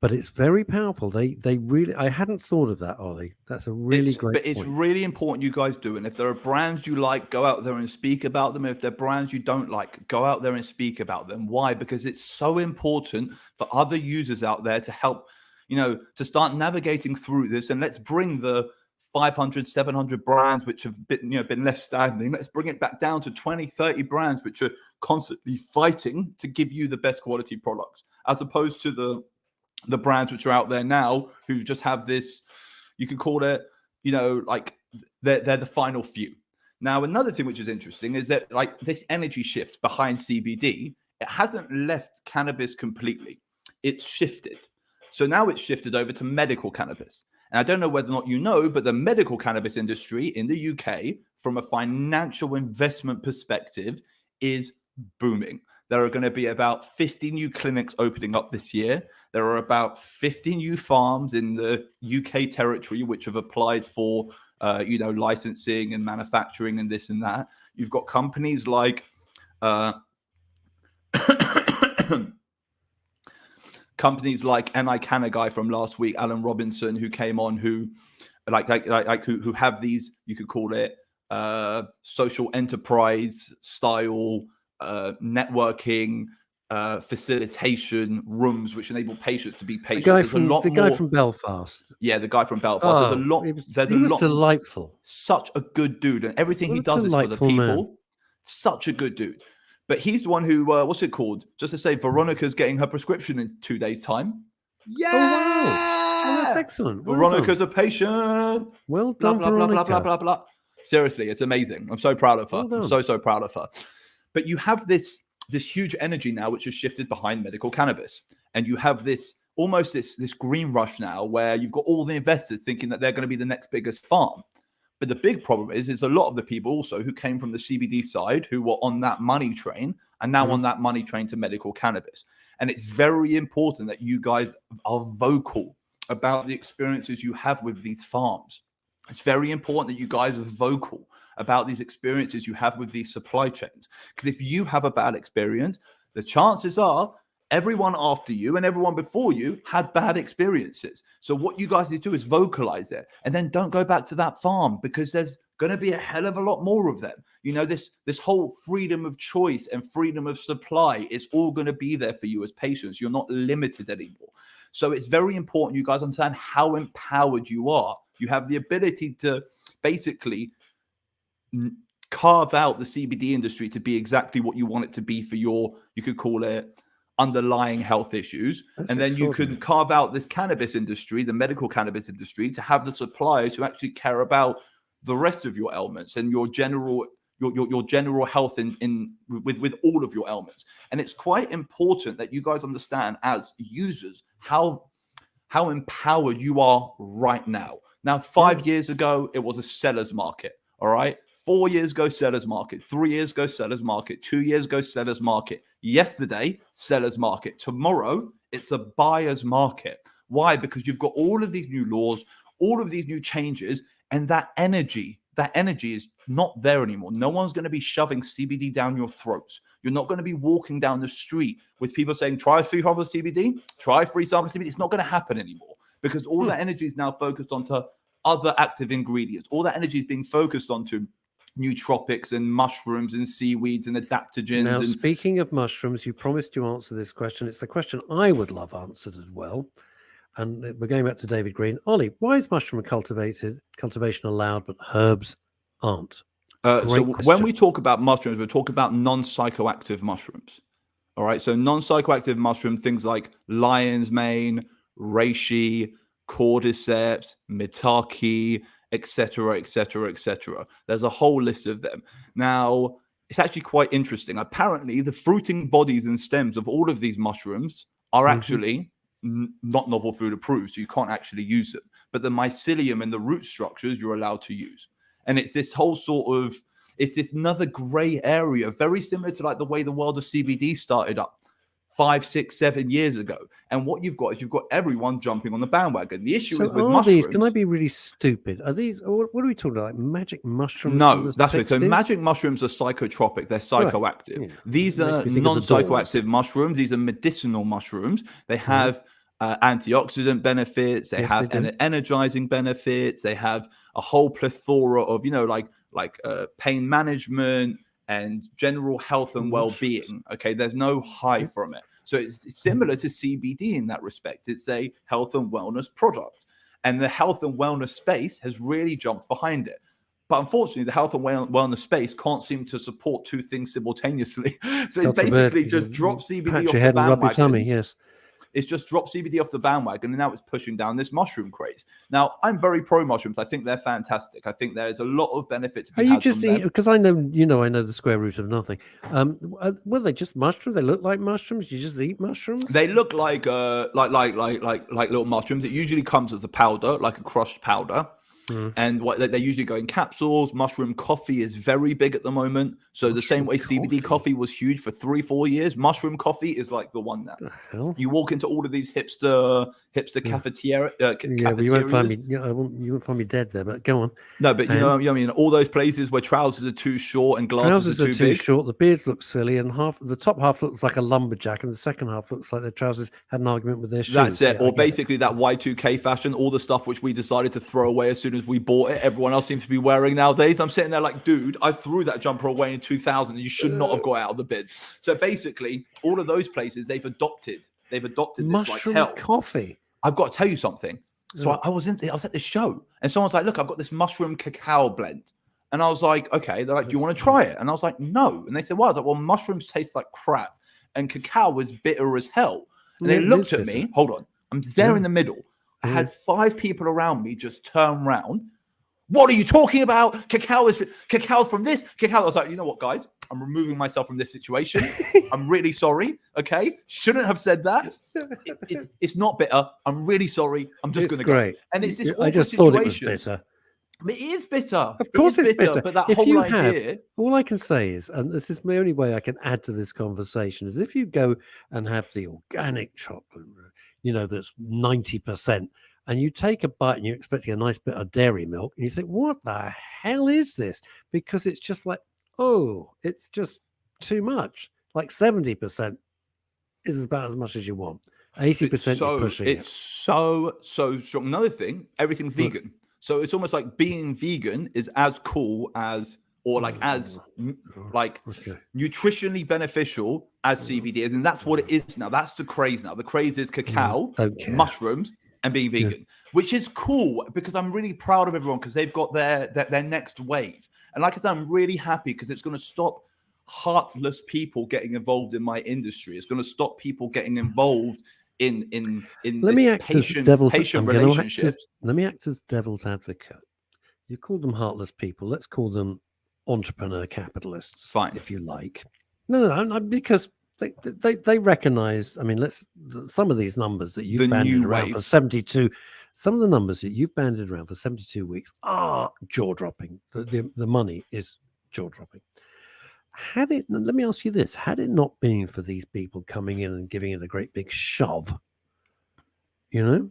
S1: But it's very powerful. They really, I hadn't thought of that, Ollie. That's a really great point.
S2: But it's really important you guys do. And if there are brands you like, go out there and speak about them. If there are brands you don't like, go out there and speak about them. Why? Because it's so important for other users out there to help, you know, to start navigating through this. And let's bring the 500, 700 brands which have been left standing. Let's bring it back down to 20, 30 brands which are constantly fighting to give you the best quality products, as opposed to the brands which are out there now who just have this, you could call it, you know, like they're the final few. Now, another thing which is interesting is that like this energy shift behind CBD, it hasn't left cannabis completely. It's shifted. So now it's shifted over to medical cannabis. And I don't know whether or not you know, but the medical cannabis industry in the UK, from a financial investment perspective, is booming. There are going to be about 50 new clinics opening up this year. There are about 50 new farms in the UK territory which have applied for licensing and manufacturing and this and that. You've got companies like companies like NI Canna guy from last week, Alan Robinson, who came on, who who have these, you could call it social enterprise style networking facilitation rooms, which enable patients to be patients.
S1: The guy from Belfast.
S2: Yeah, the guy from Belfast. There's a lot.
S1: He was delightful.
S2: Such a good dude, and everything he does is for the people. Man. Such a good dude. But he's the one who, what's it called? Just to say, Veronica's getting her prescription in 2 days' time. Yeah.
S1: Oh, wow. Oh, that's excellent.
S2: Well Veronica's done. A patient.
S1: Well done,
S2: blah, blah, blah, blah, blah, blah, blah. Seriously, it's amazing. I'm so proud of her. I'm so proud of her. But you have this huge energy now, which has shifted behind medical cannabis. And you have this green rush now where you've got all the investors thinking that they're going to be the next biggest farm. But the big problem is a lot of the people also who came from the CBD side, who were on that money train, and now on that money train to medical cannabis. And it's very important that you guys are vocal about the experiences you have with these farms. It's very important that you guys are vocal about these experiences you have with these supply chains. Because if you have a bad experience, the chances are everyone after you and everyone before you had bad experiences. So what you guys need to do is vocalize it, and then don't go back to that farm, because there's going to be a hell of a lot more of them. This whole freedom of choice and freedom of supply is all going to be there for you as patients. You're not limited anymore. So it's very important you guys understand how empowered you are. You have the ability to basically carve out the CBD industry to be exactly what you want it to be for your, you could call it, underlying health issues. And then you can carve out this cannabis industry, the medical cannabis industry, to have the suppliers who actually care about the rest of your ailments and your general health with all of your ailments. And it's quite important that you guys understand as users how empowered you are right now. Now, 5 years ago, it was a seller's market. All right. 4 years ago, seller's market. 3 years ago, seller's market. 2 years ago, seller's market. Yesterday, seller's market. Tomorrow, it's a buyer's market. Why? Because you've got all of these new laws, all of these new changes, and that energy is not there anymore. No one's going to be shoving CBD down your throats. You're not going to be walking down the street with people saying, try 3 samples of CBD, try 3 samples of CBD. It's not going to happen anymore, because all that energy is now focused onto other active ingredients. All that energy is being focused onto nootropics and mushrooms and seaweeds and adaptogens.
S1: Now, speaking of mushrooms, you promised to answer this question. It's a question I would love answered as well. And we're going back to David Green. Ollie, why is mushroom cultivation allowed, but herbs aren't?
S2: When we talk about mushrooms, we're talking about non-psychoactive mushrooms. All right. So non-psychoactive mushroom, things like lion's mane, reishi, cordyceps, maitake, etc., etc., etc. There's a whole list of them. Now, it's actually quite interesting. Apparently, the fruiting bodies and stems of all of these mushrooms are actually not novel food approved, so you can't actually use them. But the mycelium and the root structures you're allowed to use. And it's this whole it's this another gray area, very similar to like the way the world of CBD started up 5, 6, 7 years ago. And what you've got is everyone jumping on the bandwagon. The issue is with mushrooms.
S1: Can I be really stupid? Are these, what are we talking about? Like magic mushrooms?
S2: No, that's right. So magic mushrooms are psychotropic. They're psychoactive. Right. Yeah. These are non-psychoactive mushrooms. These are medicinal mushrooms. They have antioxidant benefits. They have energizing benefits. They have a whole plethora of, pain management and general health and well-being. Okay, there's no high from it. So it's similar to CBD in that respect. It's a health and wellness product, and the health and wellness space has really jumped behind it. But unfortunately, the health and wellness space can't seem to support two things simultaneously. So it's basically just drop CBD off the bandwagon.
S1: Rub your tummy, yes.
S2: It's just dropped CBD off the bandwagon, and now it's pushing down this mushroom craze. Now, I'm very pro mushrooms. I think they're fantastic. I think there is a lot of benefit to be had from them.
S1: Because I know the square root of nothing. Were they just mushrooms? They look like mushrooms. You just eat mushrooms?
S2: They look like little mushrooms. It usually comes as a powder, like a crushed powder. And what they usually go in capsules. Mushroom coffee is very big at the moment. So the same way CBD coffee was huge for 3-4 years, mushroom coffee is like the one now.
S1: The hell?
S2: You walk into all of these hipster cafeteria,
S1: Yeah, but you won't find me.
S2: cafeterias.
S1: You won't find me dead there. But go on.
S2: No, but you
S1: And-
S2: know what I mean, all those places where trousers are too short and glasses
S1: Trousers
S2: are too big.
S1: short. The beards look silly, and the top half looks like a lumberjack, and the second half looks like their trousers had an argument with their shoes.
S2: That's it.
S1: Yeah, I
S2: Or
S1: get
S2: basically that Y2K fashion, all the stuff which we decided to throw away as soon as we bought it. Everyone else seems to be wearing nowadays. I'm sitting there like, dude, I threw that jumper away in 2000 and you should not have got out of the bin. So basically, all of those places, they've adopted this
S1: mushroom
S2: like hell.
S1: coffee.
S2: I've got to tell you something. So I was at this show and someone's like, look, I've got this mushroom cacao blend. And I was like, okay. They're like, do you want to try it? And I was like, no. And they said, why? I was like, well, mushrooms taste like crap and cacao was bitter as hell. And they looked at me. Hold on. I'm there in the middle. I had 5 people around me just turn around. What are you talking about? Cacao from this. Cacao. I was like, you know what, guys? I'm removing myself from this situation. I'm really sorry. Okay. Shouldn't have said that. It's not bitter. I'm really sorry. I'm just going to go. And it's this awkward
S1: I just
S2: situation.
S1: thought it was bitter.
S2: I mean, it is bitter.
S1: Of course it's bitter.
S2: But that
S1: if
S2: whole
S1: you
S2: idea...
S1: all I can say is, and this is the only way I can add to this conversation, is if you go and have the organic chocolate, you know, that's 90%, and you take a bite and you're expecting a nice bit of dairy milk, and you think, what the hell is this? Because it's just like, oh, it's just too much. Like 70% is about as much as you want. 80% you're pushing it.
S2: It's so strong. Another thing, everything's vegan. So it's almost like being vegan is as cool as, or like as nutritionally beneficial as CBD is. And that's what it is now. That's the craze now. The craze is cacao, mushrooms, and being vegan, which is cool because I'm really proud of everyone because they've got their next wave. And like I said, I'm really happy because it's going to stop heartless people getting involved in my industry. It's going to stop people getting involved in
S1: let me act as devil's
S2: relationships.
S1: Let me act as devil's advocate. You call them heartless people. Let's call them entrepreneur capitalists,
S2: fine,
S1: if you like. No, because they recognize. I mean, some of these numbers that you've banded around for 72. Some of the numbers that you've banded around for 72 weeks are jaw dropping. The money is jaw dropping. Let me ask you this: had it not been for these people coming in and giving it a great big shove, you know,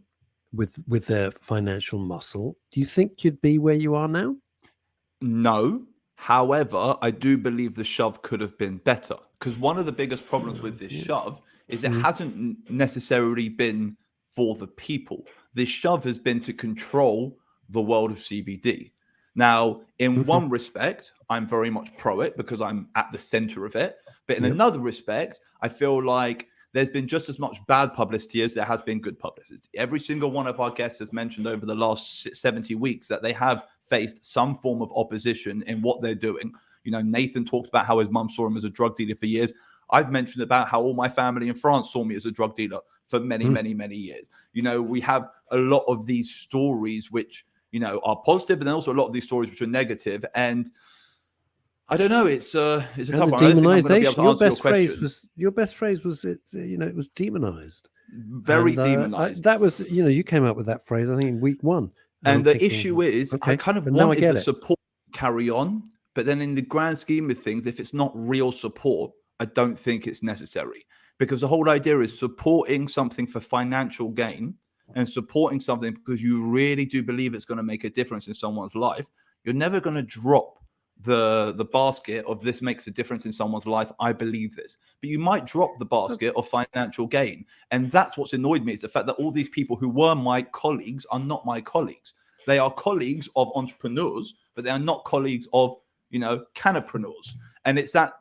S1: with their financial muscle, do you think you'd be where you are now?
S2: No. However, I do believe the shove could have been better because one of the biggest problems with this shove is it hasn't necessarily been for the people. This shove has been to control the world of CBD. Now, in one respect, I'm very much pro it because I'm at the center of it. But in another respect, I feel like there's been just as much bad publicity as there has been good publicity. Every single one of our guests has mentioned over the last 70 weeks that they have faced some form of opposition in what they're doing. You know, Nathan talked about how his mum saw him as a drug dealer for years. I've mentioned about how all my family in France saw me as a drug dealer for many, many years. You know, we have a lot of these stories which, you know, are positive, but then also a lot of these stories which are negative. And I don't know. It's a tough one.
S1: Demonization. Your best phrase was it. You know, it was demonized.
S2: Very demonized.
S1: That was, you know, you came up with that phrase, I think, in week 1.
S2: And the issue is, I kind of wanted the support to carry on, but then in the grand scheme of things, if it's not real support, I don't think it's necessary. Because the whole idea is supporting something for financial gain and supporting something because you really do believe it's going to make a difference in someone's life. You're never going to drop the basket of this makes a difference in someone's life. I believe this, but you might drop the basket of financial gain. And that's what's annoyed me is the fact that all these people who were my colleagues are not my colleagues. They are colleagues of entrepreneurs, but they are not colleagues of, you know, cannapreneurs. And it's that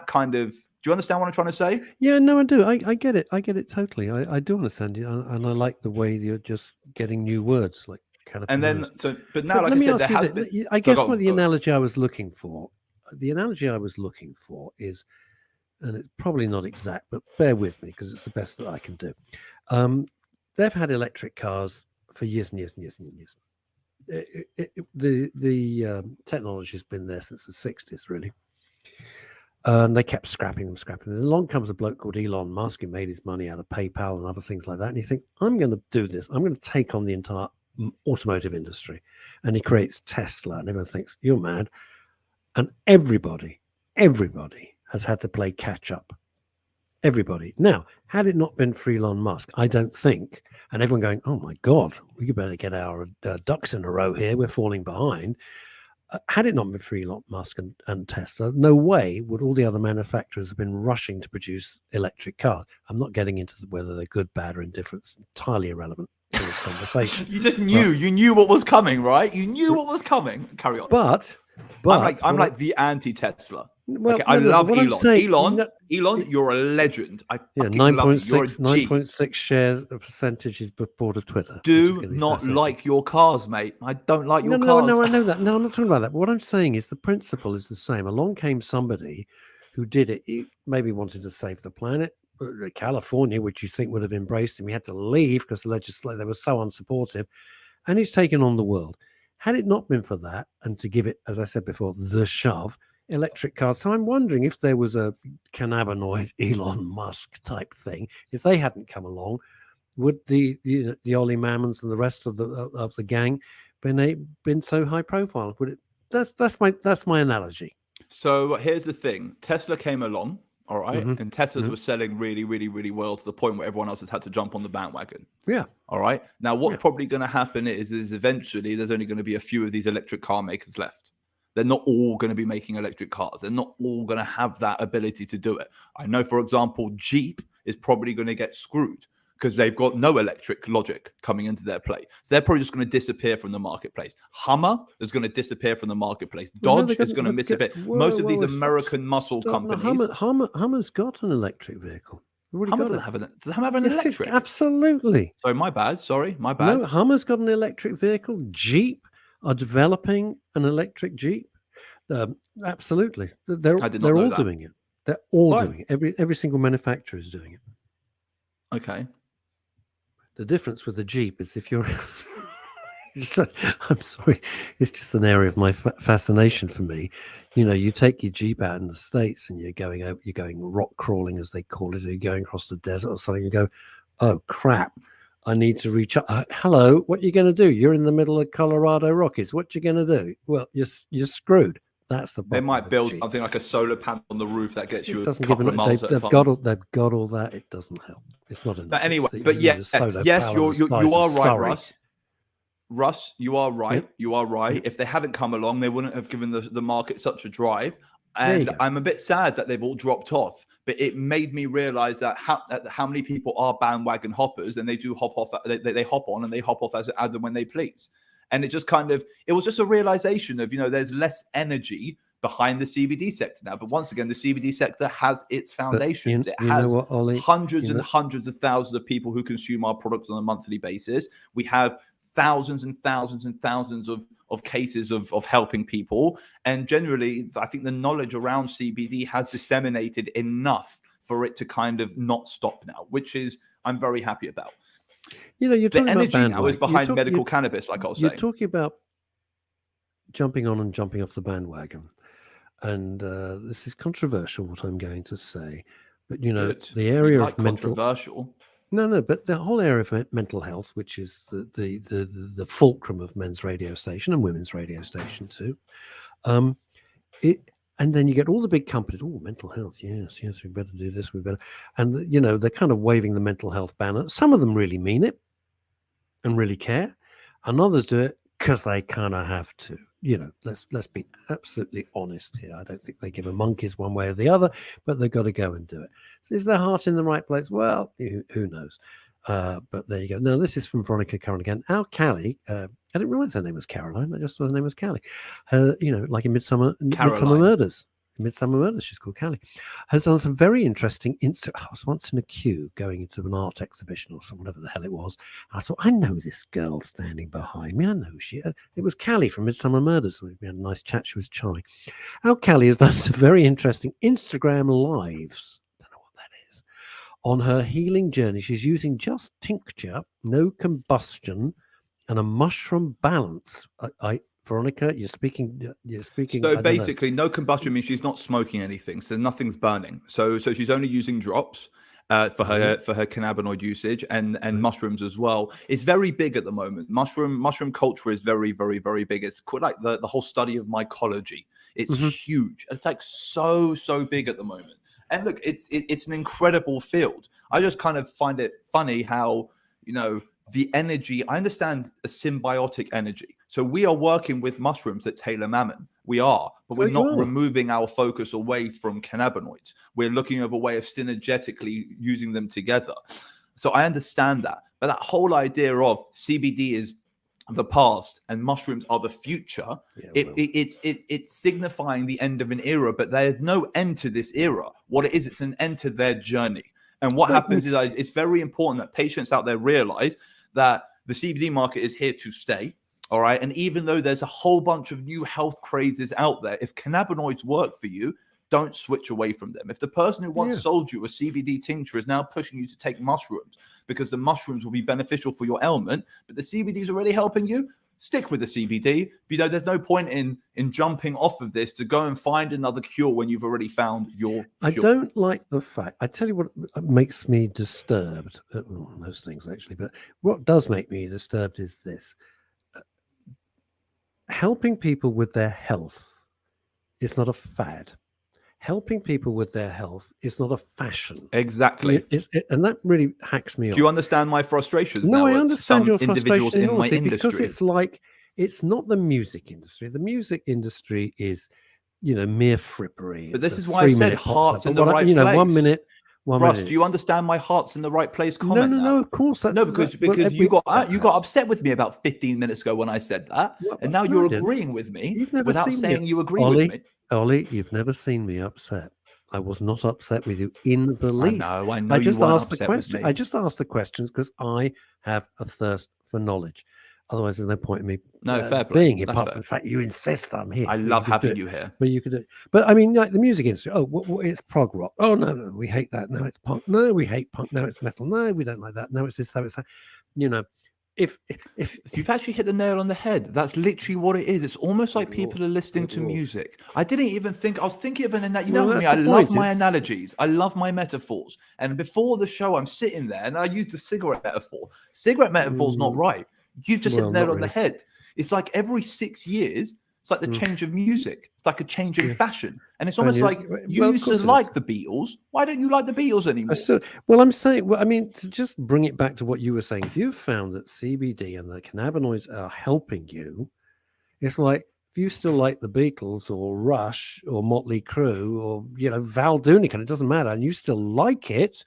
S2: kind of, do you understand what I'm trying to say?
S1: Yeah, no, I do. I get it. I get it totally. I do understand you. And I like the way you're just getting new words like cannapreneurs.
S2: And then, but now, like I said, there has been.
S1: I guess the analogy I was looking for is, and it's probably not exact, but bear with me because it's the best that I can do. They've had electric cars for years and years and years and years. The technology has been there since the 60s, really. And they kept scrapping them. And along comes a bloke called Elon Musk who made his money out of PayPal and other things like that. And you think, I'm going to do this. I'm going to take on the entire automotive industry, and he creates Tesla, and everyone thinks you're mad, and everybody has had to play catch up. Everybody. Now, had it not been for Elon Musk, I don't think, and everyone going, oh my God, we better get our ducks in a row here, we're falling behind. Had it not been for Elon Musk and Tesla, no way would all the other manufacturers have been rushing to produce electric cars. I'm not getting into whether they're good, bad, or indifferent. It's entirely irrelevant to this conversation.
S2: You just knew. You knew what was coming, right? You knew what was coming. Carry on.
S1: But
S2: I'm like the anti-Tesla.
S1: Well,
S2: okay, I love Elon.
S1: Saying,
S2: Elon, you're a legend. I fucking
S1: 9.6 shares a percentage is board of Twitter.
S2: Do not like your cars, mate. I don't like your cars.
S1: No, I know that. No, I'm not talking about that. But what I'm saying is the principle is the same. Along came somebody who did it. He maybe wanted to save the planet. California, which you think would have embraced him, he had to leave because the legislature they were so unsupportive, and he's taken on the world. Had it not been for that, and to give it, as I said before, the shove, electric cars. So I'm wondering if there was a cannabinoid Elon Musk type thing, if they hadn't come along, would the Ollie Mammons and the rest of the gang been so high profile? Would it? That's my analogy.
S2: So here's the thing: Tesla came along, all right, and Teslas were selling really, really, really well to the point where everyone else has had to jump on the bandwagon.
S1: Yeah.
S2: All right. Now, what's probably going to happen is eventually there's only going to be a few of these electric car makers left. They're not all going to be making electric cars. They're not all going to have that ability to do it. I know, for example, Jeep is probably going to get screwed because they've got no electric logic coming into their play. So they're probably just going to disappear from the marketplace. Hummer is going to disappear from the marketplace. Dodge is going to disappear. Most of these American muscle companies.
S1: Hummer's got an electric vehicle.
S2: Hummer doesn't have does Hummer have an electric?
S1: Absolutely.
S2: Sorry, my bad. No,
S1: Hummer's got an electric vehicle. Jeep are developing an electric Jeep. Absolutely. They're all doing it. They're all doing it. Every single manufacturer is doing it.
S2: Okay.
S1: The difference with the Jeep is if you're I'm sorry, it's just an area of my fascination for me. You know, you take your Jeep out in the States and you're going rock crawling, as they call it, or you're going across the desert or something, you go, oh crap, I need to reach up. Hello, what are you going to do? You're in the middle of Colorado Rockies. What you going to do? Well, you're screwed. That's the problem.
S2: They might build something like a solar panel on the roof that gets you a
S1: couple
S2: of miles.
S1: They've got all that. It doesn't help. It's not enough.
S2: But anyway, yes, you are right, Russ. Russ, you are right. You are right. If they hadn't come along, they wouldn't have given the market such a drive. And I'm a bit sad that they've all dropped off. But it made me realize that how many people are bandwagon hoppers, and they do hop off. They hop on and they hop off as and when they please. And it just it was just a realization of, there's less energy behind the CBD sector now. But once again, the CBD sector has its foundations. It has hundreds and hundreds of thousands of people who consume our products on a monthly basis. We have thousands and thousands and thousands of cases of helping people. And generally, I think the knowledge around CBD has disseminated enough for it to not stop now, which is I'm very happy about.
S1: You're talking
S2: the energy
S1: about
S2: now is behind medical cannabis, like I was saying.
S1: You're talking about jumping on and jumping off the bandwagon. And this is controversial, what I'm going to say. But, the area of
S2: controversial.
S1: No, but the whole area of mental health, which is the fulcrum of men's radio station and women's radio station too. And then you get all the big companies. Oh, mental health. Yes, we better do this. We better. And they're kind of waving the mental health banner. Some of them really mean it and really care, and others do it because they kind of have to. Let's be absolutely honest here. I don't think they give a monkeys one way or the other, but they've got to go and do it. So is their heart in the right place? Well, who knows? But there you go. Now, this is from Veronica Curran again. Our Callie, I didn't realize her name was Caroline. I just thought her name was Callie. Like in Midsummer Murders. In Midsummer Murders, she's called Callie. Has done some very interesting. I was once in a queue going into an art exhibition or whatever the hell it was. I thought, I know this girl standing behind me. I know it was Callie from Midsummer Murders. We had a nice chat. She was charming. Our Callie has done some very interesting Instagram lives. On her healing journey, she's using just tincture, no combustion, and a mushroom balance. Veronica, you're speaking.
S2: So basically, no combustion means she's not smoking anything, so nothing's burning. So she's only using drops, for her cannabinoid usage and mushrooms as well. It's very big at the moment. Mushroom culture is very, very, very big. It's quite like the whole study of mycology. It's huge. It's like so big at the moment. And look, it's an incredible field. I just kind of find it funny how, you know, the energy, I understand a symbiotic energy. So we are working with mushrooms at Taylor Mammon. We are, but we're not removing our focus away from cannabinoids. We're looking at a way of synergetically using them together. So I understand that. But that whole idea of CBD is the past and mushrooms are the future, it's signifying the end of an era, but there's no end to this era. What it is, it's an end to their journey. And what happens is it's very important that patients out there realize that the CBD market is here to stay. All right. And even though there's a whole bunch of new health crazes out there, if cannabinoids work for you, don't switch away from them. If the person who once sold you a CBD tincture is now pushing you to take mushrooms because the mushrooms will be beneficial for your ailment, but the CBD is already helping you, stick with the CBD. You know, there's no point in jumping off of this to go and find another cure when you've already found your cure.
S1: I don't like the fact, I tell you what makes me disturbed, most things actually, but what does make me disturbed is this. Helping people with their health is not a fad. Helping people with their health is not a fashion.
S2: Exactly.
S1: And that really hacks me off.
S2: Do you understand my frustrations?
S1: No, I understand your
S2: individuals
S1: frustration
S2: in my industry.
S1: because it's like, it's not the music industry. The music industry is, you know, mere frippery.
S2: But this is why I said heart's in the right place.
S1: 1 minute.
S2: Russ, do you understand my heart's in the right place comment?
S1: No, of course.
S2: Because you got upset with me about 15 minutes ago when I said that, and now you're agreeing with me without saying you agree with me.
S1: Ollie, you've never seen me upset. I was not upset with you in the least.
S2: I know.
S1: I just
S2: you
S1: asked the
S2: upset
S1: question.
S2: with me.
S1: I just asked the questions because I have a thirst for knowledge. Otherwise, there's no point in me
S2: fair play.
S1: being here. Apart from the fact you insist I'm here.
S2: I love having you here.
S1: But you could do it. But I mean, like the music industry. Oh, it's prog rock. Oh no, we hate that. No, it's punk. No, we hate punk. No, it's metal. No, we don't like that. No, it's this. No, it's that. You know, if
S2: you've actually hit the nail on the head, that's literally what it is. It's almost like people are listening to music. I didn't even think. I was thinking of an analogy. You know me. I love my analogies. I love my metaphors. And before the show, I'm sitting there and I used the cigarette metaphor. Cigarette metaphor's not right. You've just hit the nail on the head. It's like every 6 years, it's like the change of music. It's like a change in fashion. And it's almost like you used to like the Beatles. Why don't you like the Beatles anymore?
S1: I'm saying, I mean, to just bring it back to what you were saying, if you've found that CBD and the cannabinoids are helping you, it's like, if you still like the Beatles or Rush or Motley Crue or, you know, Val Doonican, it doesn't matter, and you still like it,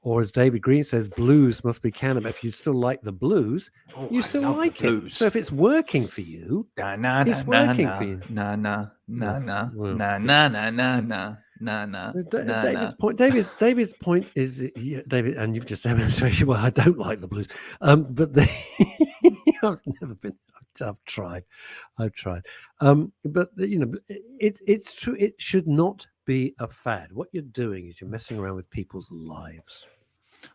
S1: or as David Green says, blues must be cannabis. If you still like the blues, you still like it. So if it's working for you, it's working for you. David's point is, David, and you've just demonstrated, well, I don't like the blues. But I've never been, I've tried. But, you know, it's true. It should not be a fad. What you're doing is you're messing around with people's lives,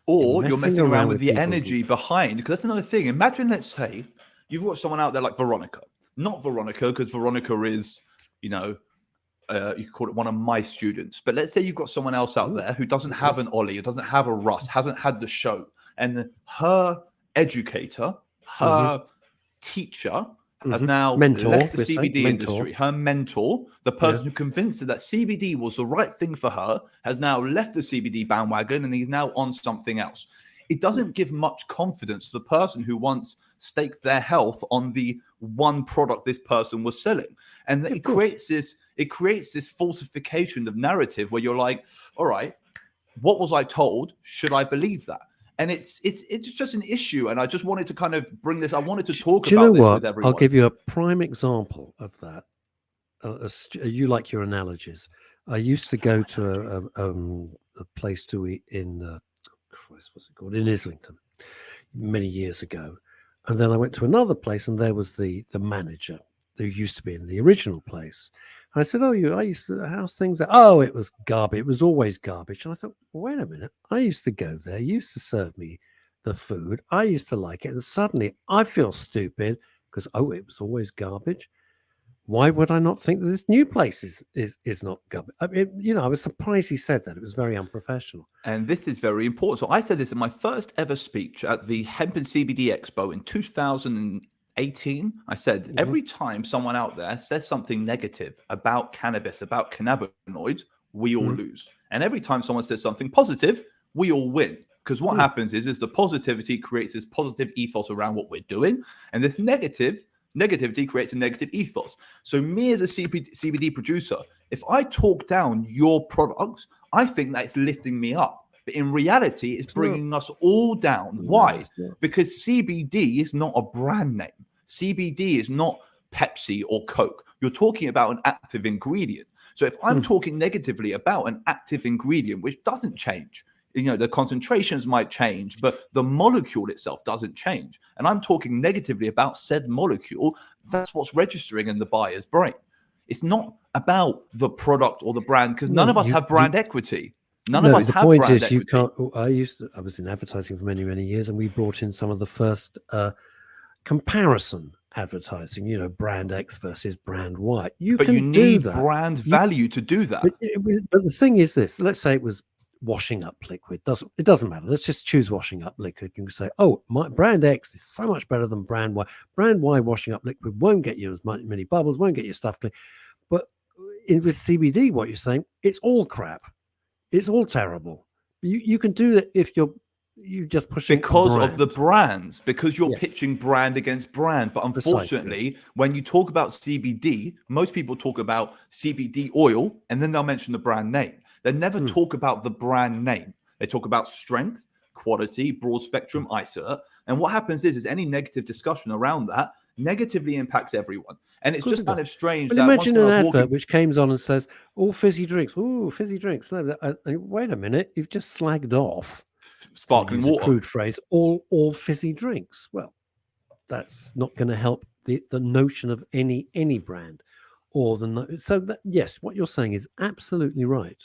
S2: or you're messing around with the energy behind, because that's another thing. Imagine, let's say you've got someone out there like Veronica, not Veronica, because Veronica is, you know, you could call it one of my students, but let's say you've got someone else out there who doesn't have an Ollie, who doesn't have a Russ, hasn't had the show, and her educator, her teacher has now left the CBD industry. Her mentor, the person who convinced her that CBD was the right thing for her, has now left the CBD bandwagon and he's now on something else. It doesn't give much confidence to the person who once staked their health on the one product this person was selling. And it creates this falsification of narrative where you're like, all right, what was I told? Should I believe that? And it's just an issue, and I just wanted to kind of bring this. I wanted to talk about this with everyone.
S1: I'll give you a prime example of that. You like your analogies. I used to go to a place to eat in what's it called, in Islington, many years ago, and then I went to another place, and there was the manager who used to be in the original place. And I said, how's things? Oh, it was garbage. It was always garbage. And I thought, well, wait a minute. I used to go there. You used to serve me the food. I used to like it. And suddenly I feel stupid because, it was always garbage. why would I not think that this new place is not good? I mean, I was surprised he said that. It was very unprofessional.
S2: And this is very important. So I said this in my first ever speech at the Hemp and CBD Expo in 2018. I said, every time someone out there says something negative about cannabis, about cannabinoids, we all lose. And every time someone says something positive, we all win. Because what happens is the positivity creates this positive ethos around what we're doing. And this negativity creates a negative ethos. So me as a CBD producer, if I talk down your products, I think that it's lifting me up. But in reality, it's bringing us all down. Why? Because CBD is not a brand name. CBD is not Pepsi or Coke. You're talking about an active ingredient. So if I'm talking negatively about an active ingredient, which doesn't change, the concentrations might change, but the molecule itself doesn't change. And I'm talking negatively about said molecule. That's what's registering in the buyer's brain. It's not about the product or the brand, because none of us have brand equity. None of us have brand equity.
S1: You can't. I was in advertising for many, many years, and we brought in some of the first comparison advertising. Brand X versus brand Y.
S2: But you need brand value to do that.
S1: But the thing is this: let's say it was washing up liquid. It doesn't matter. Let's just choose washing up liquid. You can say, oh, my brand X is so much better than brand Y. Brand Y washing up liquid won't get you as many bubbles, won't get your stuff clean. But with CBD, what you're saying, it's all crap. It's all terrible. You can do that if you're just pushing
S2: because of the brands, because you're pitching brand against brand. But unfortunately, when you talk about CBD, most people talk about CBD oil, and then they'll mention the brand name. They never talk about the brand name. They talk about strength, quality, broad spectrum, isolate. And what happens is any negative discussion around that negatively impacts everyone. And it's just kind of strange.
S1: But imagine an advert which comes on and says, all fizzy drinks. Ooh, fizzy drinks. Wait a minute. You've just slagged off
S2: sparkling water.
S1: Crude phrase, all fizzy drinks. Well, that's not going to help the notion of any brand or yes, what you're saying is absolutely right.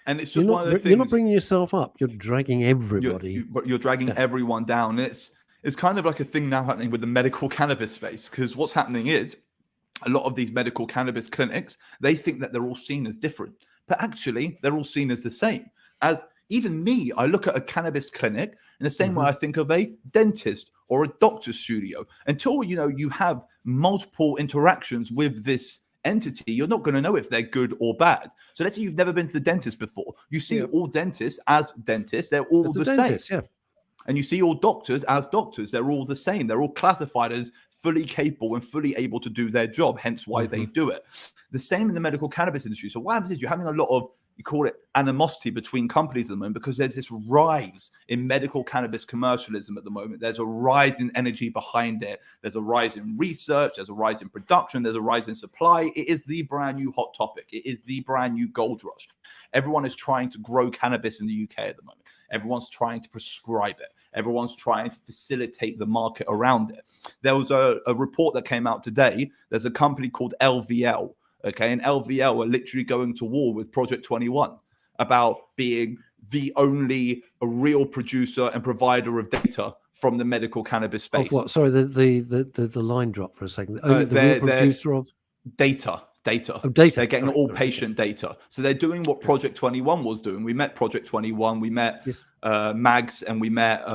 S2: And it's just
S1: one of the things. You're not bringing yourself up. You're dragging everybody.
S2: You're dragging everyone down. It's kind of like a thing now happening with the medical cannabis space, because what's happening is a lot of these medical cannabis clinics, they think that they're all seen as different, but actually they're all seen as the same. As even me, I look at a cannabis clinic in the same way I think of a dentist or a doctor's studio. Until you have multiple interactions with this entity, you're not going to know if they're good or bad. So let's say you've never been to the dentist before. You see all dentists as dentists, they're all the same. Yeah. And you see all doctors as doctors, they're all the same. They're all classified as fully capable and fully able to do their job, hence why they do it. The same in the medical cannabis industry. So what happens is you're having a lot of, you call it animosity between companies at the moment, because there's this rise in medical cannabis commercialism at the moment. There's a rise in energy behind it. There's a rise in research. There's a rise in production. There's a rise in supply. It is the brand new hot topic. It is the brand new gold rush. Everyone is trying to grow cannabis in the UK at the moment. Everyone's trying to prescribe it. Everyone's trying to facilitate the market around it. There was a report that came out today. There's a company called LVL. Okay, and LVL are literally going to war with Project 21 about being the only real producer and provider of data from the medical cannabis space.
S1: Of what? Sorry, the line dropped for a second. The real producer of
S2: data.
S1: Of data.
S2: They're getting all patient data. So they're doing what Project 21 was doing. We met Project 21. We met Mags, and we met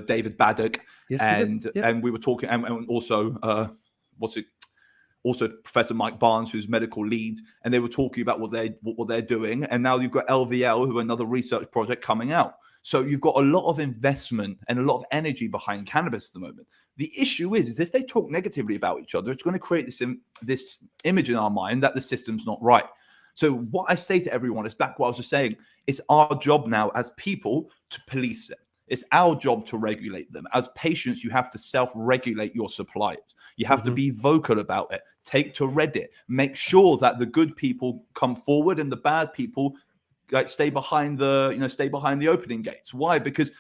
S2: David Baddock, and we were talking, and also also Professor Mike Barnes, who's medical lead, and they were talking about what they're doing. And now you've got LVL, who are another research project coming out. So you've got a lot of investment and a lot of energy behind cannabis at the moment. The issue is if they talk negatively about each other, it's going to create this image in our mind that the system's not right. So what I say to everyone is back what I was just saying. It's our job now as people to police it. It's our job to regulate them. As patients, you have to self-regulate your suppliers. You have to be vocal about it. Take to Reddit. Make sure that the good people come forward and the bad people stay behind the opening gates. Why? Because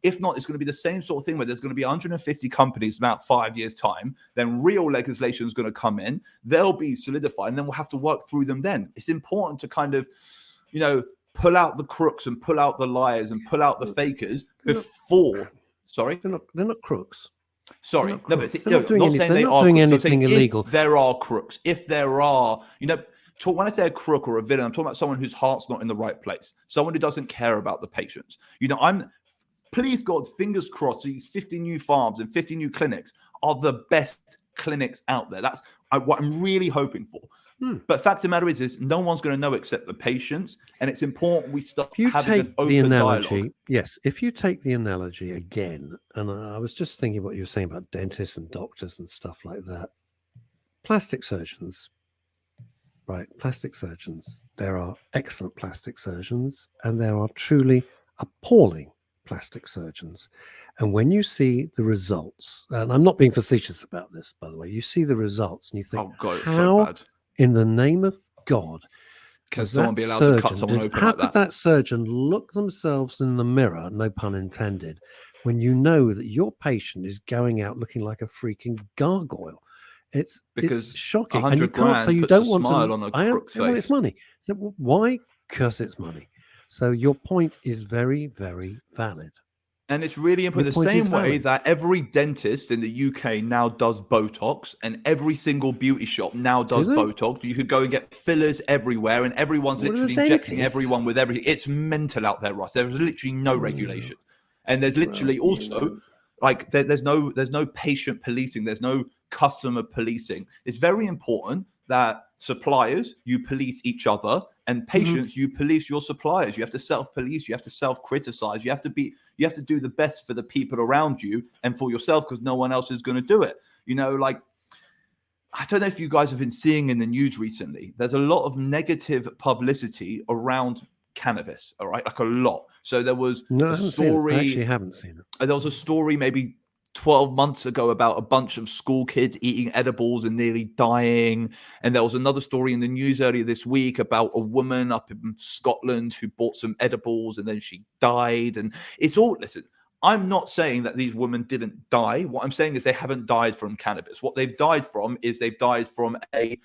S2: if not, it's going to be the same sort of thing where there's going to be 150 companies in about 5 years' time. Then real legislation is going to come in. They'll be solidified, and then we'll have to work through them then. It's important to kind of, pull out the crooks and pull out the liars and pull out the fakers before. Sorry?
S1: They're not crooks.
S2: Sorry,
S1: not
S2: no,
S1: crooks.
S2: but
S1: They're not doing
S2: not
S1: any-
S2: saying
S1: they're
S2: they
S1: not
S2: are
S1: doing
S2: crooks. I'm
S1: anything
S2: saying
S1: illegal.
S2: If there are crooks, if there are, when I say a crook or a villain, I'm talking about someone whose heart's not in the right place, someone who doesn't care about the patients. Please God, fingers crossed, these 50 new farms and 50 new clinics are the best clinics out there. That's what I'm really hoping for. But fact of the matter is no one's going to know except the patients, and it's important we start
S1: If you
S2: having an
S1: take
S2: open
S1: the analogy,
S2: dialogue.
S1: yes, if you take the analogy again, and I was just thinking what you were saying about dentists and doctors and stuff like that, plastic surgeons, right? Plastic surgeons. There are excellent plastic surgeons, and there are truly appalling plastic surgeons. And when you see the results, and I'm not being facetious about this, by the way, you see the results and you think,
S2: Oh God, it's so
S1: how
S2: bad.
S1: in the name of God
S2: Can someone be allowed to cut someone open
S1: how
S2: like
S1: could
S2: that?
S1: that surgeon look themselves in the mirror, no pun intended, when you know that your patient is going out looking like a freaking gargoyle? It's
S2: Because
S1: shocking, and you
S2: 100
S1: can't. So
S2: grand
S1: you
S2: puts a
S1: don't want
S2: smile
S1: to.
S2: on a
S1: I am.
S2: crook's
S1: Well, it's
S2: face.
S1: money. So why? Because it's money. So your point is very, very valid.
S2: And it's really important. The
S1: Your point is
S2: same way
S1: valid.
S2: that every dentist in the UK now does Botox, and every single beauty shop now does
S1: they?
S2: Botox. You could go and get fillers everywhere, and everyone's
S1: What are the
S2: literally injecting
S1: dentists?
S2: everyone with everything. It's mental out there, Ross. There's literally no regulation, and there's literally
S1: Well,
S2: also like there's no patient policing. There's no customer policing. It's very important that suppliers, you police each other, and patients, you police your suppliers. You have to self-police. You have to self-criticize. You have to do the best for the people around you and for yourself, because no one else is going to do it. Like, I don't know if you guys have been seeing in the news recently, there's a lot of negative publicity around cannabis, all right? Like a lot. So there was a story.
S1: I actually haven't seen it.
S2: There was a story maybe 12 months ago about a bunch of school kids eating edibles and nearly dying. And there was another story in the news earlier this week about a woman up in Scotland who bought some edibles and then she died. And it's all, listen, I'm not saying that these women didn't die. What I'm saying is they haven't died from cannabis. What they've died from is they've died from a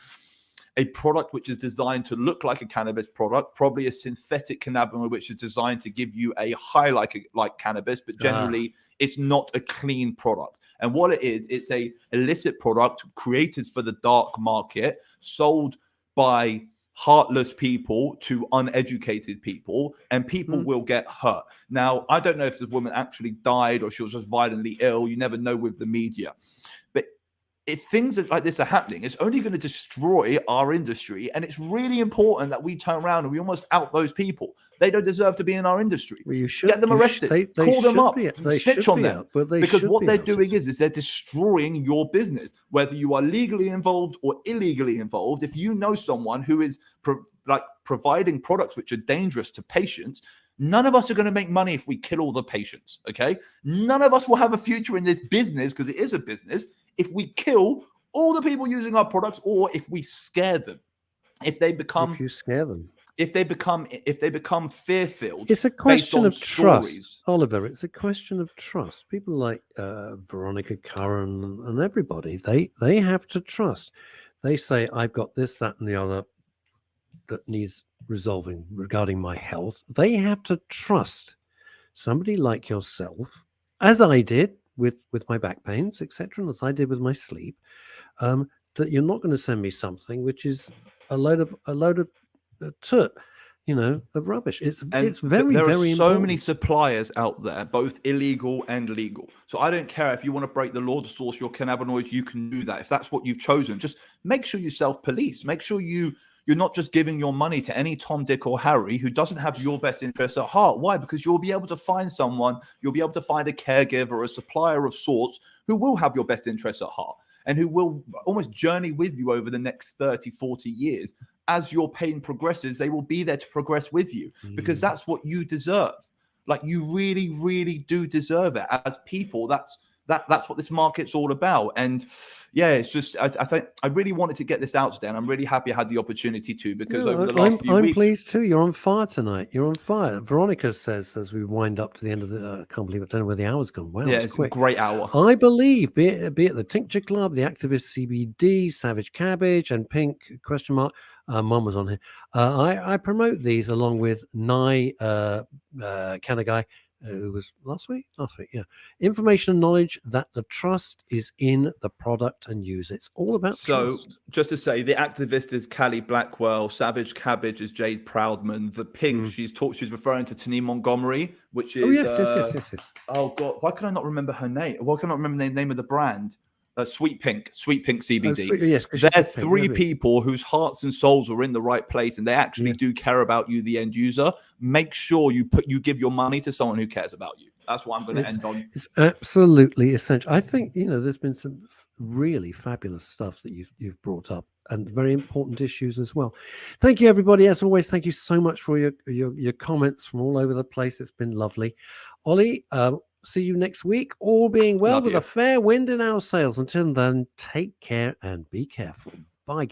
S2: product which is designed to look like a cannabis product, probably a synthetic cannabinoid which is designed to give you a high like cannabis, but generally it's not a clean product. And what it is, it's a illicit product created for the dark market, sold by heartless people to uneducated people, and people will get hurt. Now, I don't know if this woman actually died or she was just violently ill. You never know with the media. But if things like this are happening, it's only going to destroy our industry. And it's really important that we turn around and we almost out those people. They don't deserve to be in our industry.
S1: Well, you should
S2: get them arrested, call them up, snitch on them. Because what they're doing is they're destroying your business, whether you are legally involved or illegally involved. If you know someone who is providing products which are dangerous to patients, none of us are going to make money if we kill all the patients, okay? None of us will have a future in this business, because it is a business, if we kill all the people using our products, or if we scare them. If you
S1: scare them.
S2: If they become fear-filled.
S1: It's a question of
S2: stories.
S1: trust, Oliver. It's a question of trust. People like Veronica Curran and everybody, they have to trust. They say, I've got this, that, and the other that needs resolving regarding my health. They have to trust somebody like yourself, as I did with my back pains, etc., and as I did with my sleep, that you're not going to send me something which is a load of toot, of rubbish. It's very,
S2: there are
S1: very
S2: so
S1: important.
S2: many suppliers out there, both illegal and legal. So I don't care if you want to break the law to source your cannabinoids, you can do that. If that's what you've chosen, just make sure you self-police. Make sure you're not just giving your money to any Tom, Dick, or Harry who doesn't have your best interest at heart. Why? Because you'll be able to find someone, you'll be able to find a caregiver, a supplier of sorts who will have your best interest at heart and who will almost journey with you over the next 30, 40 years. As your pain progresses, they will be there to progress with you, because that's what you deserve. Like, you really, really do deserve it. As people, that's what this market's all about. And yeah, it's just, I think I really wanted to get this out today, and I'm really happy I had the opportunity to, because over the last few weeks.
S1: I'm pleased too. You're on fire tonight. You're on fire. Veronica says, as we wind up to the end of the, I can't believe it. I don't know where the hour's gone. Wow,
S2: yeah, it's
S1: quick.
S2: a great hour.
S1: I believe, be it the Tincture Club, the Activist CBD, Savage Cabbage, and Pink ? Mum was on here. I promote these along with Nye Kanagai It was last week, yeah. Information and knowledge that the trust is in the product and use. It's all about
S2: So,
S1: trust.
S2: just to say, the activist is Callie Blackwell, Savage Cabbage is Jade Proudman, the pink she's referring to Tanine Montgomery, which is
S1: Yes.
S2: oh god, why can I not remember her name? Why can I not remember the name of the brand? Sweet Pink CBD.
S1: Yes,
S2: They're three people whose hearts and souls are in the right place, and they actually do care about you, the end user. Make sure you give your money to someone who cares about you. That's what I'm going to end on.
S1: It's absolutely essential. I think there's been some really fabulous stuff that you've brought up, and very important issues as well. Thank you, everybody. As always, thank you so much for your comments from all over the place. It's been lovely. Ollie, see you next week. All being well, with a fair wind in our sails. Until then, take care and be careful. Bye, gang.